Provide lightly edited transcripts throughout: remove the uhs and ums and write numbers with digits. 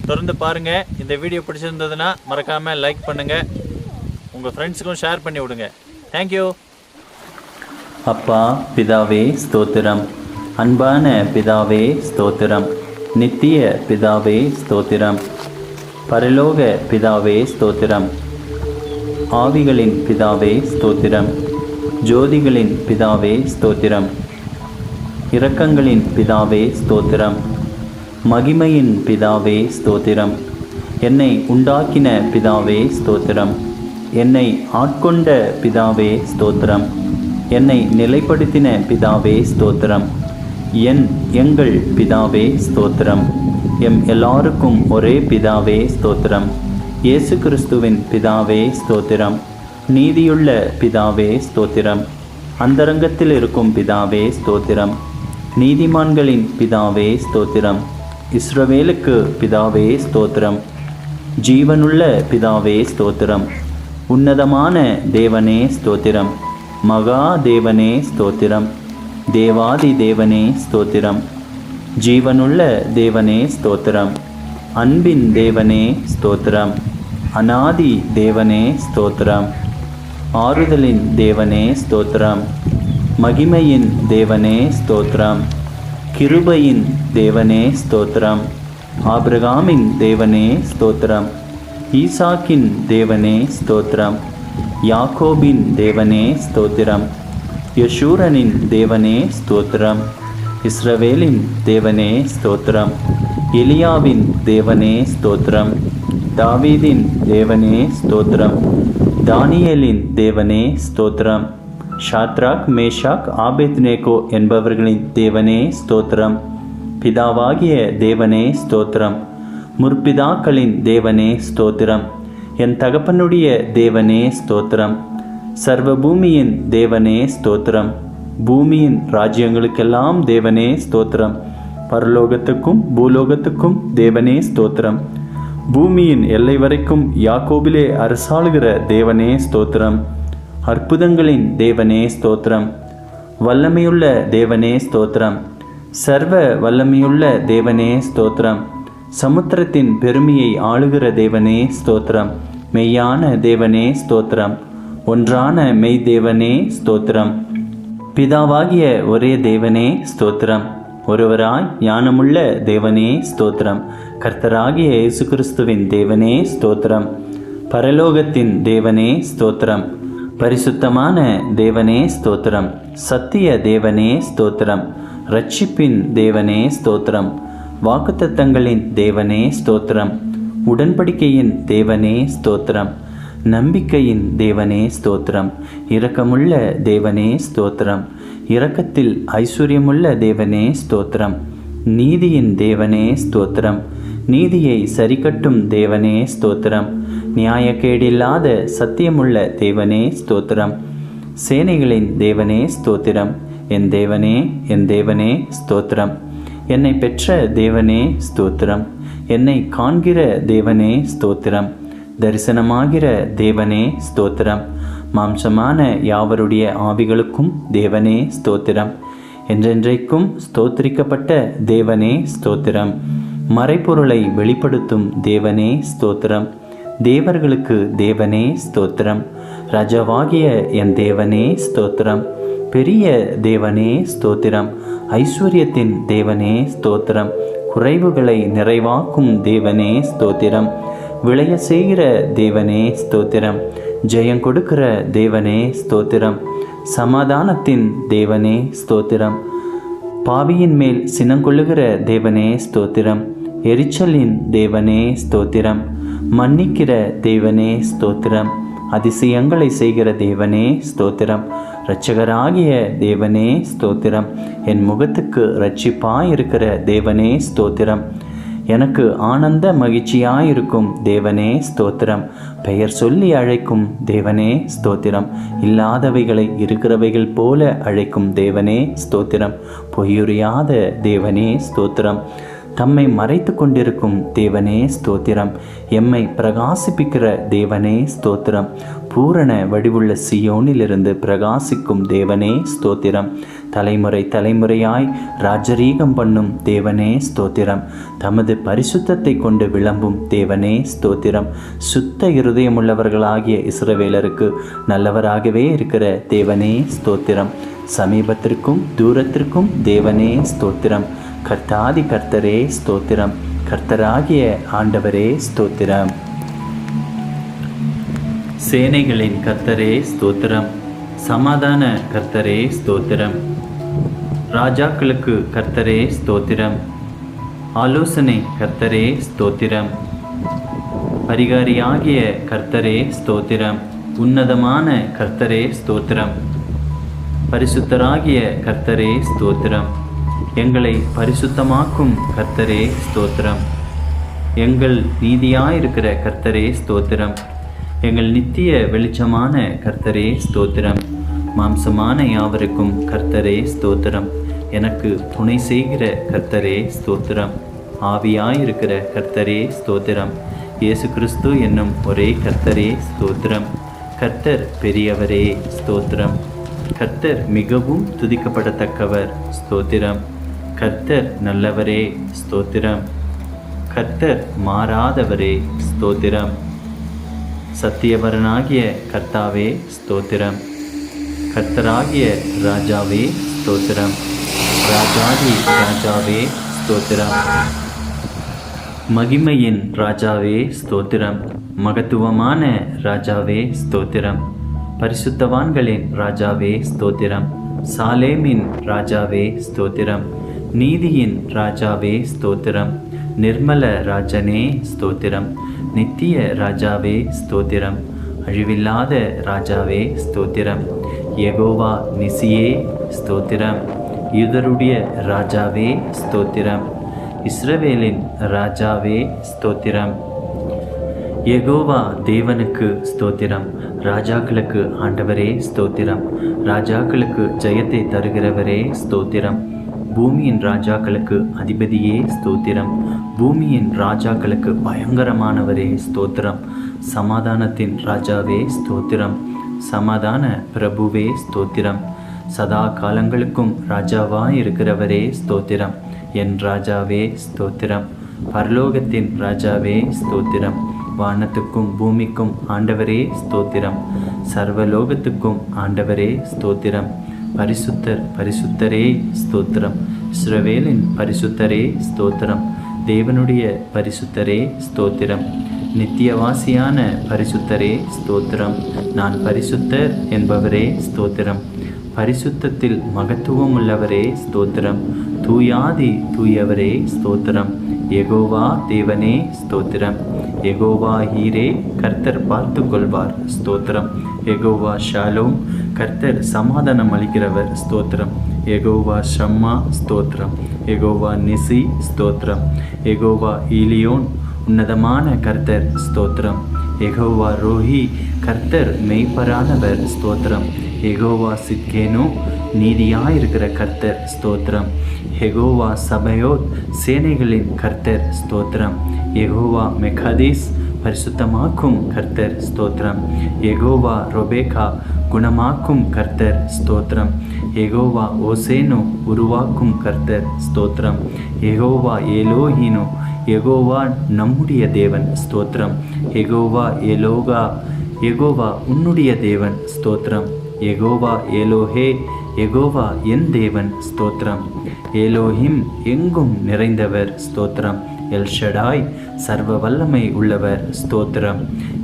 தொடர்ந்து பாருங்கள். இந்த வீடியோ பிடிச்சிருந்ததுன்னா மறக்காமல் லைக் பண்ணுங்கள், உங்கள் ஃப்ரெண்ட்ஸுக்கும் ஷேர் பண்ணி விடுங்க. தேங்க்யூ. அப்பா பிதாவே ஸ்தோத்திரம், அன்பான பிதாவே ஸ்தோத்திரம், நித்திய பிதாவே ஸ்தோத்திரம், பரலோக பிதாவே ஸ்தோத்திரம், ஆவிகளின் பிதாவே ஸ்தோத்திரம், ஜோதிகளின் பிதாவே ஸ்தோத்திரம், இரக்கங்களின் பிதாவே ஸ்தோத்திரம், மகிமையின் பிதாவே ஸ்தோத்திரம், என்னை உண்டாக்கின பிதாவே ஸ்தோத்திரம், என்னை ஆட்கொண்ட பிதாவே ஸ்தோத்திரம், என்னை நிலைப்படுத்தின பிதாவே ஸ்தோத்திரம், எங்கள் பிதாவே ஸ்தோத்திரம், எம் எல்லாருக்கும் ஒரே பிதாவே ஸ்தோத்திரம், இயேசு கிறிஸ்துவின் பிதாவே ஸ்தோத்திரம், நீதியுள்ள பிதாவே ஸ்தோத்திரம், அந்தரங்கத்தில் இருக்கும் பிதாவே ஸ்தோத்திரம், நீதிமான்களின் பிதாவே ஸ்தோத்திரம், இஸ்ரவேலுக்கு பிதாவே ஸ்தோத்திரம், ஜீவனுள்ள பிதாவே ஸ்தோத்திரம், உன்னதமான தேவனே ஸ்தோத்திரம், மகா தேவனே ஸ்தோத்திரம், தேவாதி தேவனே ஸ்தோத்திரம், ஜீவனுள்ள தேவனே ஸ்தோத்திரம், அன்பின் தேவனே ஸ்தோத்திரம், அநாதி தேவனே ஸ்தோத்திரம், ஆறுதலின் தேவனே ஸ்தோத்திரம், மகிமையின் தேவனே ஸ்தோத்திரம், கிருபையின் தேவனே ஸ்தோத்திரம், ஆபிரகாமின் தேவனே ஸ்தோத்திரம், ஈசாக்கின் தேவனே ஸ்தோத்திரம், யாக்கோபின் தேவனே ஸ்தோத்திரம், யசூரனின் தேவனே ஸ்தோத்திரம், இஸ்ரவேலின் தேவனே ஸ்தோத்திரம், எலியாவின் தேவனே ஸ்தோத்திரம், தாவீதின் தேவனே ஸ்தோத்திரம், தானியேலின் தேவனே ஸ்தோத்திரம், ஷாத்ராக் மேஷாக் ஆபேத்நேகோ என்பவர்களின் தேவனே ஸ்தோத்திரம், பிதாவாகிய தேவனே ஸ்தோத்திரம், முற்பிதாக்களின் தேவனே ஸ்தோத்திரம், என் தகப்பனுடைய தேவனே ஸ்தோத்திரம், சர்வபூமியின் தேவனே ஸ்தோத்திரம், பூமியின் ராஜ்யங்களுக்கெல்லாம் தேவனே ஸ்தோத்திரம், பரலோகத்துக்கும் பூலோகத்துக்கும் தேவனே ஸ்தோத்திரம், பூமியின் எல்லை வரைக்கும் யாக்கோபிலே அரசாளுகிற தேவனே ஸ்தோத்திரம், அற்புதங்களின் தேவனே ஸ்தோத்திரம், வல்லமையுள்ள தேவனே ஸ்தோத்திரம், சர்வ வல்லமையுள்ள தேவனே ஸ்தோத்திரம், சமுத்திரத்தின் பெருமையை ஆளுகிற தேவனே ஸ்தோத்திரம், மெய்யான தேவனே ஸ்தோத்திரம், ஒன்றான மெய் தேவனே ஸ்தோத்திரம், பிதாவாகிய ஒரே தேவனே ஸ்தோத்திரம், ஒருவராய் ஞானமுள்ள தேவனே ஸ்தோத்திரம், கர்த்தராகிய இயேசு கிறிஸ்துவின் தேவனே ஸ்தோத்திரம், பரலோகத்தின் தேவனே ஸ்தோத்திரம், பரிசுத்தமான தேவனே ஸ்தோத்திரம், சத்திய தேவனே ஸ்தோத்திரம், இரட்சிப்பின் தேவனே ஸ்தோத்திரம், வாக்குத்தத்தங்களின் தேவனே ஸ்தோத்திரம், உடன்படிக்கையின் தேவனே ஸ்தோத்திரம், நம்பிக்கையின் தேவனே ஸ்தோத்திரம், இரக்கமுள்ள தேவனே ஸ்தோத்திரம், இரக்கத்தில் ஐஸ்வர்யமுள்ள தேவனே ஸ்தோத்திரம், நீதியின் தேவனே ஸ்தோத்திரம், நீதியை சரிக்கட்டும் தேவனே ஸ்தோத்திரம், நியாயக்கேடில்லாத சத்தியமுள்ள தேவனே ஸ்தோத்திரம், சேனைகளின் தேவனே ஸ்தோத்திரம், என் தேவனே ஸ்தோத்திரம், என்னை பெற்ற தேவனே ஸ்தோத்திரம், என்னை காண்கிற தேவனே ஸ்தோத்திரம், தரிசனமாகிற தேவனே ஸ்தோத்திரம், மாம்சமான யாவருடைய ஆவிகளுக்கும் தேவனே ஸ்தோத்திரம், என்றென்றைக்கும் ஸ்தோத்திரிக்கப்பட்ட தேவனே ஸ்தோத்திரம், மறைப்பொருளை வெளிப்படுத்தும் தேவனே ஸ்தோத்திரம், தேவர்களுக்கு தேவனே ஸ்தோத்திரம், ராஜாவாகிய என் தேவனே ஸ்தோத்திரம், பெரிய தேவனே ஸ்தோத்திரம், ஐஸ்வர்யத்தின் தேவனே ஸ்தோத்திரம், குறைவுகளை நிறைவாக்கும் தேவனே ஸ்தோத்திரம், விளைய செய்கிற தேவனே ஸ்தோத்திரம், ஜெயம் கொடுக்கிற தேவனே ஸ்தோத்திரம், சமாதானத்தின் தேவனே ஸ்தோத்திரம், பாவியின் மேல் சினங்கொள்ளுகிற தேவனே ஸ்தோத்திரம், எரிச்சலின் தேவனே ஸ்தோத்திரம், மன்னிக்கிற தேவனே ஸ்தோத்திரம், அதிசயங்களை செய்கிற தேவனே ஸ்தோத்திரம், இரட்சகராகிய தேவனே ஸ்தோத்திரம், என் முகத்துக்கு இரட்சிப்பாயிருக்கிற தேவனே ஸ்தோத்திரம், எனக்கு ஆனந்த மகிழ்ச்சியாயிருக்கும் தேவனே ஸ்தோத்திரம், பெயர் சொல்லி அழைக்கும் தேவனே ஸ்தோத்திரம், இல்லாதவைகளை இருக்கிறவைகள் போல அழைக்கும் தேவனே ஸ்தோத்திரம், பொய்யுறியாத தேவனே ஸ்தோத்திரம், தம்மை மறைத்து கொண்டிருக்கும் தேவனே ஸ்தோத்திரம், எம்மை பிரகாசிப்பிக்கிற தேவனே ஸ்தோத்திரம், பூரண வடிவுள்ள சியோனிலிருந்து பிரகாசிக்கும் தேவனே ஸ்தோத்திரம், தலைமுறை தலைமுறையாய் ராஜரீகம் பண்ணும் தேவனே ஸ்தோத்திரம். தமது பரிசுத்தத்தை கொண்டு விளம்பும் தேவனே ஸ்தோத்திரம். சுத்த இருதயமுள்ளவர்களாகிய இஸ்ரவேலருக்கு நல்லவராகவே இருக்கிற தேவனே ஸ்தோத்திரம். சமீபத்திற்கும் தூரத்திற்கும் தேவனே ஸ்தோத்திரம். கர்த்தாதி கர்த்தரே ஸ்தோத்திரம். கர்த்தராகிய ஆண்டவரே ஸ்தோத்திரம். சேனைகளின் கர்த்தரே ஸ்தோத்திரம். சமாதான கர்த்தரே ஸ்தோத்திரம். ராஜாக்களுக்கு கர்த்தரே ஸ்தோத்திரம். ஆலோசனை கர்த்தரே ஸ்தோத்திரம். பரிகாரியாகிய கர்த்தரே ஸ்தோத்திரம். உன்னதமான கர்த்தரே ஸ்தோத்திரம். பரிசுத்தராகிய கர்த்தரே ஸ்தோத்திரம். எங்களை பரிசுத்தமாக்கும் கர்த்தரே ஸ்தோத்திரம். எங்கள் நீதியாயிருக்கிற கர்த்தரே ஸ்தோத்திரம். எங்கள் நித்திய வெளிச்சமான கர்த்தரே ஸ்தோத்திரம். மாம்சமான யாவருக்கும் கர்த்தரே ஸ்தோத்திரம். எனக்கு துணை செய்கிற கர்த்தரே ஸ்தோத்திரம். ஆவியாயிருக்கிற கர்த்தரே ஸ்தோத்திரம். இயேசு கிறிஸ்து என்னும் ஒரே கர்த்தரே ஸ்தோத்திரம். கர்த்தர் பெரியவரே ஸ்தோத்திரம். கர்த்தர் மிகவும் துதிக்கப்படத்தக்கவர் ஸ்தோத்திரம். கர்த்தர் நல்லவரே ஸ்தோத்திரம். கர்த்தர் மாறாதவரே ஸ்தோத்திரம். சத்தியவரனாகிய கர்த்தாவே ஸ்தோத்திரம். கர்த்தராகிய ராஜாவே ஸ்தோத்திரம். ராஜாதி ராஜாவே ஸ்தோத்திரம். மகிமையின் ராஜாவே ஸ்தோத்திரம். மகத்துவமான ராஜாவே ஸ்தோத்திரம். பரிசுத்தவான்களின் ராஜாவே ஸ்தோத்திரம். சாலேமின் ராஜாவே ஸ்தோத்திரம். நீதியின் ராஜாவே ஸ்தோத்திரம். நிர்மல ராஜனே ஸ்தோத்திரம். நித்திய ராஜாவே ஸ்தோத்திரம். அழிவில்லாத ராஜாவே ஸ்தோத்திரம். யெகோவா நிசியே ஸ்தோத்திரம். யூதருடைய ராஜாவே ஸ்தோத்திரம். இஸ்ரவேலின் ராஜாவே ஸ்தோத்திரம். யெகோவா தேவனுக்கு ஸ்தோத்திரம். ராஜாக்களுக்கு ஆண்டவரே ஸ்தோத்திரம். ராஜாக்களுக்கு ஜெயத்தை தருகிறவரே ஸ்தோத்திரம். பூமியின் ராஜாக்களுக்கு அதிபதியே ஸ்தோத்திரம். பூமியின் ராஜாக்களுக்கு பயங்கரமானவரே ஸ்தோத்திரம். சமாதானத்தின் ராஜாவே ஸ்தோத்திரம். சமாதான பிரபுவே ஸ்தோத்திரம். சதா காலங்களுக்கும் ராஜாவாயிருக்கிறவரே ஸ்தோத்திரம். என் ராஜாவே ஸ்தோத்திரம். பரலோகத்தின் ராஜாவே ஸ்தோத்திரம். வானத்துக்கும் பூமிக்கும் ஆண்டவரே ஸ்தோத்திரம். சர்வலோகத்துக்கும் ஆண்டவரே ஸ்தோத்திரம். பரிசுத்தர் பரிசுத்தரே ஸ்தோத்திரம். இஸ்ரவேலின் பரிசுத்தரே ஸ்தோத்திரம். தேவனுடைய பரிசுத்தரே ஸ்தோத்திரம். நித்தியவாசியான பரிசுத்தரே ஸ்தோத்திரம். நான் பரிசுத்தர் என்பவரே ஸ்தோத்திரம். பரிசுத்தத்தில் மகத்துவம் உள்ளவரே ஸ்தோத்திரம். தூயாதி தூயவரே ஸ்தோத்திரம். யெகோவா தேவனே ஸ்தோத்திரம். யெகோவா ஹீரே கர்த்தர் பார்த்து கொள்வார் ஸ்தோத்திரம். யெகோவா ஷாலோம் கர்த்தர் சமாதானம் அளிக்கிறவர் ஸ்தோத்திரம். யெகோவா ஷம்மா ஸ்தோத்திரம். யெகோவா நிசி ஸ்தோத்திரம். யெகோவா ஈலியோன் உன்னதமான கர்த்தர் ஸ்தோத்திரம். யெகோவா ரோஹி கர்த்தர் மெய்ப்பரானவர் ஸ்தோத்திரம். யெகோவா சித்கேனோ நீதியாயிருக்கிற கர்த்தர் ஸ்தோத்திரம். யெகோவா சபயோத் சேனைகளின் கர்த்தர் ஸ்தோத்திரம். யெகோவா மெகாதீஸ் பரிசுத்தமாக்கும் கர்த்தர் ஸ்தோத்திரம். யெகோவா ரொபேகா குணமாக்கும் கர்த்தர் ஸ்தோத்திரம். யெகோவா ஓசேனோ உருவாக்கும் கர்த்தர் ஸ்தோத்திரம். யெகோவா ஏலோஹீனோ யெகோவா நம்முடைய தேவன் ஸ்தோத்திரம். யெகோவா ஏலோகா யெகோவா உன்னுடைய தேவன் ஸ்தோத்திரம். யெகோவா ஏலோஹே யெகோவா என் தேவன் ஸ்தோத்திரம். ஏலோஹிம் எங்கும் நிறைந்தவர் ஸ்தோத்திரம். எல்ஷடாய் சர்வ வல்லமை உள்ளவர் ஸ்தோத்திரம்.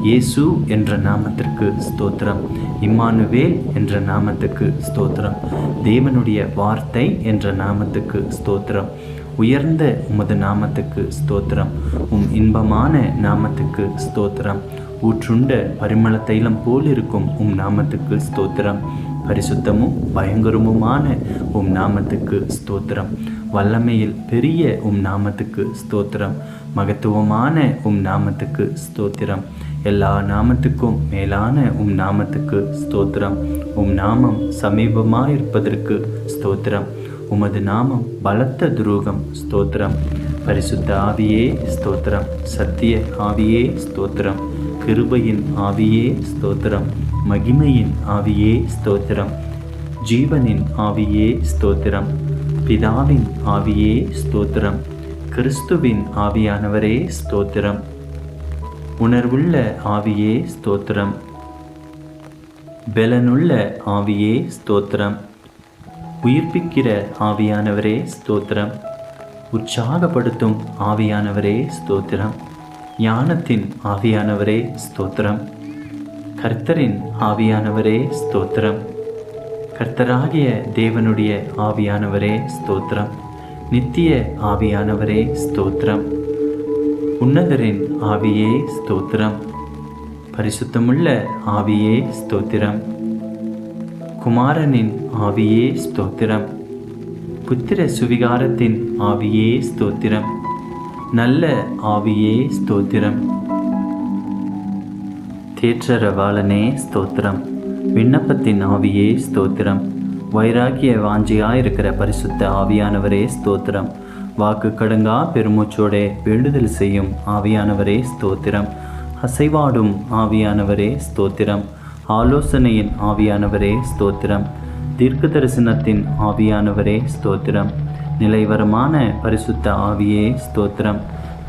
இயேசு என்ற நாமத்திற்கு ஸ்தோத்திரம். இம்மானுவேல் என்ற நாமத்துக்கு ஸ்தோத்திரம். தேவனுடைய வார்த்தை என்ற நாமத்துக்கு ஸ்தோத்திரம். உயர்ந்த உமது நாமத்துக்கு ஸ்தோத்திரம். இன்பமான நாமத்துக்கு ஸ்தோத்திரம். ஊற்றுண்ட பரிமள தைலம் போல் இருக்கும் நாமத்துக்கு ஸ்தோத்திரம். பரிசுத்தமும் பயங்கரமுமான நாமத்துக்கு ஸ்தோத்திரம். வல்லமையில் பெரிய நாமத்துக்கு ஸ்தோத்திரம். மகத்துவமான நாமத்துக்கு ஸ்தோத்திரம். எல்லா நாமத்துக்கும் மேலான நாமத்துக்கு ஸ்தோத்திரம். நாமம் சமீபமாயிருப்பதற்கு ஸ்தோத்திரம். உமது நாமம் பலத்த துரோகம் ஸ்தோத்திரம். பரிசுத்த ஆவியே ஸ்தோத்திரம். சத்திய ஆவியே ஸ்தோத்திரம். கிருபையின் ஆவியே ஸ்தோத்திரம். மகிமையின் ஆவியே ஸ்தோத்திரம். ஜீவனின் ஆவியே ஸ்தோத்திரம். பிதாவின் ஆவியே ஸ்தோத்திரம். கிறிஸ்துவின் ஆவியானவரே ஸ்தோத்திரம். உணர்வுள்ள ஆவியே ஸ்தோத்திரம். பெலனுள்ள ஆவியே ஸ்தோத்திரம். உயிர்ப்பிக்கிற ஆவியானவரே ஸ்தோத்திரம். உற்சாகப்படுத்தும் ஆவியானவரே ஸ்தோத்திரம். ஞானத்தின் ஆவியானவரே ஸ்தோத்திரம். கர்த்தரின் ஆவியானவரே ஸ்தோத்திரம். கர்த்தராகிய தேவனுடைய ஆவியானவரே ஸ்தோத்திரம். நித்திய ஆவியானவரே ஸ்தோத்திரம். உன்னதரின் ஆவியே ஸ்தோத்திரம். பரிசுத்தமுள்ள ஆவியே ஸ்தோத்திரம். குமாரனின் ஆவியே ஸ்தோத்திரம். புத்திர சுவிகாரத்தின் ஆவியே ஸ்தோத்திரம். நல்ல ஆவியே ஸ்தோத்திரம். தேற்றரவாளனே ஸ்தோத்திரம். விண்ணப்பத்தின் ஆவியே ஸ்தோத்திரம். வைராக்கிய வாஞ்சியாயிருக்கிற பரிசுத்த ஆவியானவரே ஸ்தோத்திரம். வாக்கு கடங்கா பெருமூச்சோடே வேண்டுதல் செய்யும் ஆவியானவரே ஸ்தோத்திரம். அசைவாடும் ஆவியானவரே ஸ்தோத்திரம். ஆலோசனையின் ஆவியானவரே ஸ்தோத்திரம். தீர்க்க தரிசனத்தின் ஆவியானவரே ஸ்தோத்திரம். நிலைவரமான பரிசுத்த ஆவியே ஸ்தோத்திரம்.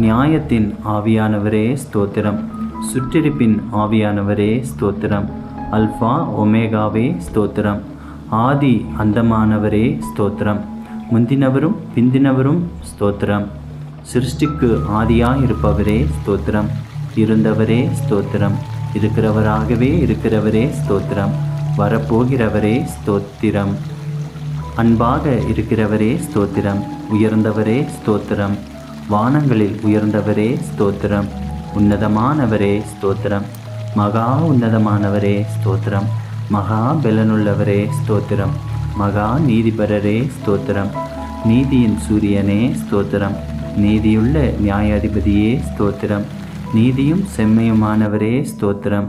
நியாயத்தின் ஆவியானவரே ஸ்தோத்திரம். சுற்றிருப்பின் ஆவியானவரே ஸ்தோத்திரம். அல்ஃபா ஒமேகாவே ஸ்தோத்திரம். ஆதி அந்தமானவரே ஸ்தோத்திரம். முந்தினவரும் பிந்தினவரும் ஸ்தோத்திரம். சிருஷ்டிக்கு ஆதியாயிருப்பவரே ஸ்தோத்திரம். இருந்தவரே ஸ்தோத்திரம். இருக்கிறவராகவே இருக்கிறவரே ஸ்தோத்திரம். வரப்போகிறவரே ஸ்தோத்திரம். அன்பாக இருக்கிறவரே ஸ்தோத்திரம். உயர்ந்தவரே ஸ்தோத்திரம். வானங்களில் உயர்ந்தவரே ஸ்தோத்திரம். உன்னதமானவரே ஸ்தோத்திரம். மகா உன்னதமானவரே ஸ்தோத்திரம். மகா பெலனுள்ளவரே ஸ்தோத்திரம். மகா நீதிபரரே ஸ்தோத்திரம். நீதியின் சூரியனே ஸ்தோத்திரம். நீதியுள்ள நியாயாதிபதியே ஸ்தோத்திரம். நீதியும் செம்மையுமானவரே ஸ்தோத்திரம்.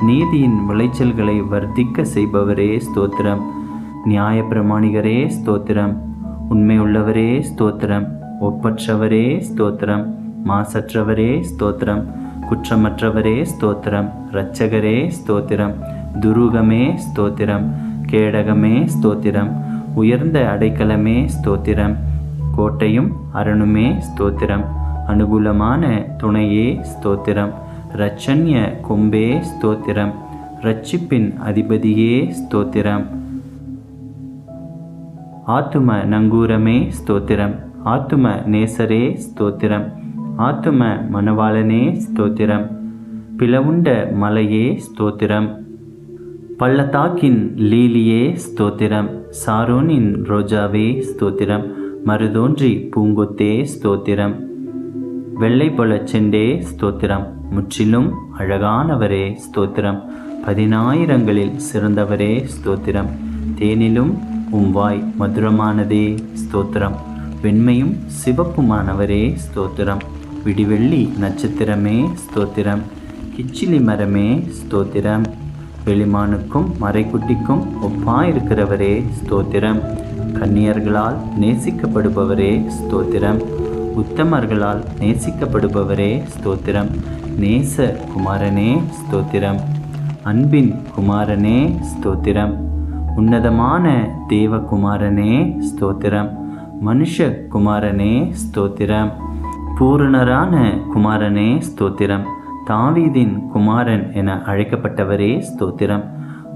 நீதியின் விளைச்சல்களை வர்த்திக்க செய்பவரே ஸ்தோத்திரம். நியாய பிரமாணிகரே ஸ்தோத்திரம். உண்மையுள்ளவரே ஸ்தோத்திரம். ஒப்பற்றவரே ஸ்தோத்திரம். மாசற்றவரே ஸ்தோத்திரம். குற்றமற்றவரே ஸ்தோத்திரம். இரட்சகரே ஸ்தோத்திரம். துருகமே ஸ்தோத்திரம். கேடகமே ஸ்தோத்திரம். உயர்ந்த அடைக்கலமே ஸ்தோத்திரம். கோட்டையும் அரணுமே ஸ்தோத்திரம். அனுகூலமான துணையே ஸ்தோத்திரம். இரட்சண்ய கொம்பே ஸ்தோத்திரம். இரட்சிப்பின் அதிபதியே ஸ்தோத்திரம். ஆத்தும நங்கூரமே ஸ்தோத்திரம். ஆத்தும நேசரே ஸ்தோத்திரம். ஆத்தும மணவாளனே ஸ்தோத்திரம். பிளவுண்ட மலையே ஸ்தோத்திரம். பள்ளத்தாக்கின் லீலியே ஸ்தோத்திரம். சாரோனின் ரோஜாவே ஸ்தோத்திரம். மருதோன்றி பூங்கொத்தே ஸ்தோத்திரம். வெள்ளை போல செண்டே ஸ்தோத்திரம். முற்றிலும் அழகானவரே ஸ்தோத்திரம். 10,000களில் சிறந்தவரே ஸ்தோத்திரம். தேனிலும் உம்வாய் மதுரமானதே ஸ்தோத்திரம். வெண்மையும் சிவப்புமானவரே ஸ்தோத்திரம். விடிவெள்ளி நட்சத்திரமே ஸ்தோத்திரம். கிச்சிலி மரமே ஸ்தோத்திரம். வெளிமானுக்கும் மறைக்குட்டிக்கும் ஒப்பாயிருக்கிறவரே ஸ்தோத்திரம். கன்னியர்களால் நேசிக்கப்படுபவரே ஸ்தோத்திரம். உத்தமர்களால் நேசிக்கப்படுபவரே ஸ்தோத்திரம். நேச குமாரனே ஸ்தோத்திரம். அன்பின் குமாரனே ஸ்தோத்திரம். உன்னதமான தேவகுமாரனே ஸ்தோத்திரம். மனுஷ குமாரனே ஸ்தோத்திரம். பூரணரான குமாரனே ஸ்தோத்திரம். தாவீதின் குமாரன் என அழைக்கப்பட்டவரே ஸ்தோத்திரம்.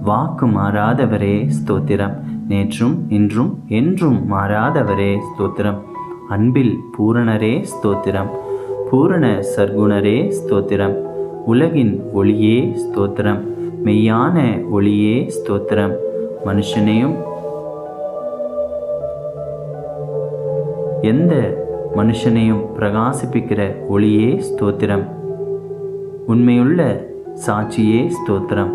வாக்கு மாறாதவரே ஸ்தோத்திரம். நேற்றும் இன்றும் என்றும் மாறாதவரே ஸ்தோத்திரம். அன்பில் பூரணரே ஸ்தோத்திரம். பூரண சர்க்குணரே ஸ்தோத்திரம். உலகின் ஒளியே ஸ்தோத்திரம். மெய்யான ஒளியே ஸ்தோத்திரம். மனுஷனையும் எந்த மனுஷனையும் பிரகாசிப்பிக்கிற ஒளியே ஸ்தோத்திரம். உண்மையுள்ள சாட்சியே ஸ்தோத்திரம்.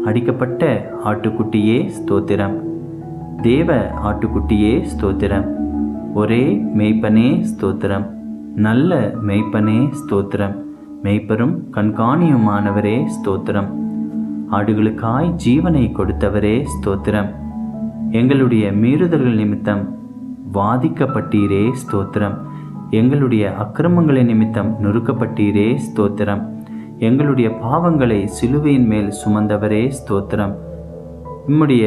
அடிக்கப்பட்ட ஆட்டுக்குட்டியே ஸ்தோத்திரம். தேவ ஆட்டுக்குட்டியே ஸ்தோத்திரம். ஒரே மெய்ப்பனே ஸ்தோத்திரம். நல்ல மெய்ப்பனே ஸ்தோத்திரம். மெய்ப்பரும் கண்காணியுமானவரே ஸ்தோத்திரம். ஆடுகளுக்காய் ஜீவனை கொடுத்தவரே ஸ்தோத்திரம். எங்களுடைய மீறுதல்கள் நிமித்தம் வாதிக்கப்பட்டீரே ஸ்தோத்திரம். எங்களுடைய அக்கிரமங்களின் நிமித்தம் நொறுக்கப்பட்டீரே ஸ்தோத்திரம். எங்களுடைய பாவங்களை சிலுவையின் மேல் சுமந்தவரே ஸ்தோத்திரம். உம்முடைய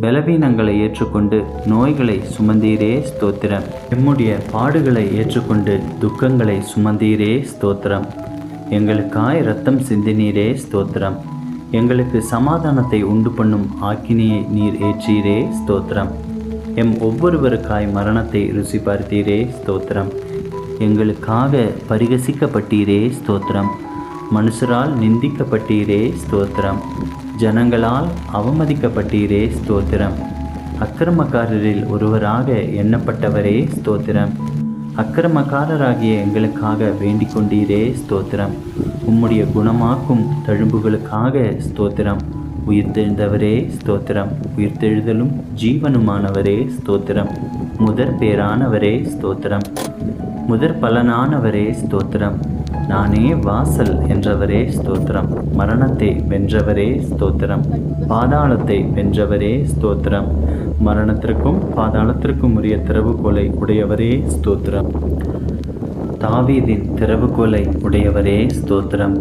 பலவீனங்களை ஏற்றுக்கொண்டு நோய்களை சுமந்தீரே ஸ்தோத்திரம். எம்முடைய பாடுகளை ஏற்றுக்கொண்டு துக்கங்களை சுமந்தீரே ஸ்தோத்திரம். எங்களுக்காய் இரத்தம் சிந்தினீரே ஸ்தோத்திரம். எங்களுக்கு சமாதானத்தை உண்டு பண்ணும் ஆக்கினியை நீர் ஏற்றீரே ஸ்தோத்திரம். எம் ஒவ்வொருவருக்காய் மரணத்தை ருசி பார்த்தீரே ஸ்தோத்திரம். எங்களுக்காக பரிகசிக்கப்பட்டீரே ஸ்தோத்திரம். மனுஷரால் நிந்திக்கப்பட்டீரே ஸ்தோத்திரம். ஜனங்களால் அவமதிக்கப்பட்டீரே ஸ்தோத்திரம். அக்கிரமக்காரரில் ஒருவராக எண்ணப்பட்டவரே ஸ்தோத்திரம். அக்கிரமக்காரராகிய எங்களுக்காக வேண்டிக் கொண்டீரே ஸ்தோத்திரம். உம்முடைய குணமாக்கும் தழும்புகளுக்காக ஸ்தோத்திரம். உயிர்த்தெழுந்தவரே ஸ்தோத்திரம். உயிர்த்தெழுதலும் ஜீவனுமானவரே ஸ்தோத்திரம். முதற் பேரானவரே ஸ்தோத்திரம். முதற் பலனானவரே ஸ்தோத்திரம். நானே வாசல் என்றவரே ஸ்தோத்திரம். மரணத்தை வென்றவரே ஸ்தோத்திரம். பாதாளத்தை வென்றவரே ஸ்தோத்திரம். மரணத்திற்கும் பாதாளத்திற்கும் உரிய திறவுகோலை உடையவரே ஸ்தோத்திரம். தாவீதின் திறவுகோலை உடையவரே ஸ்தோத்திரம்.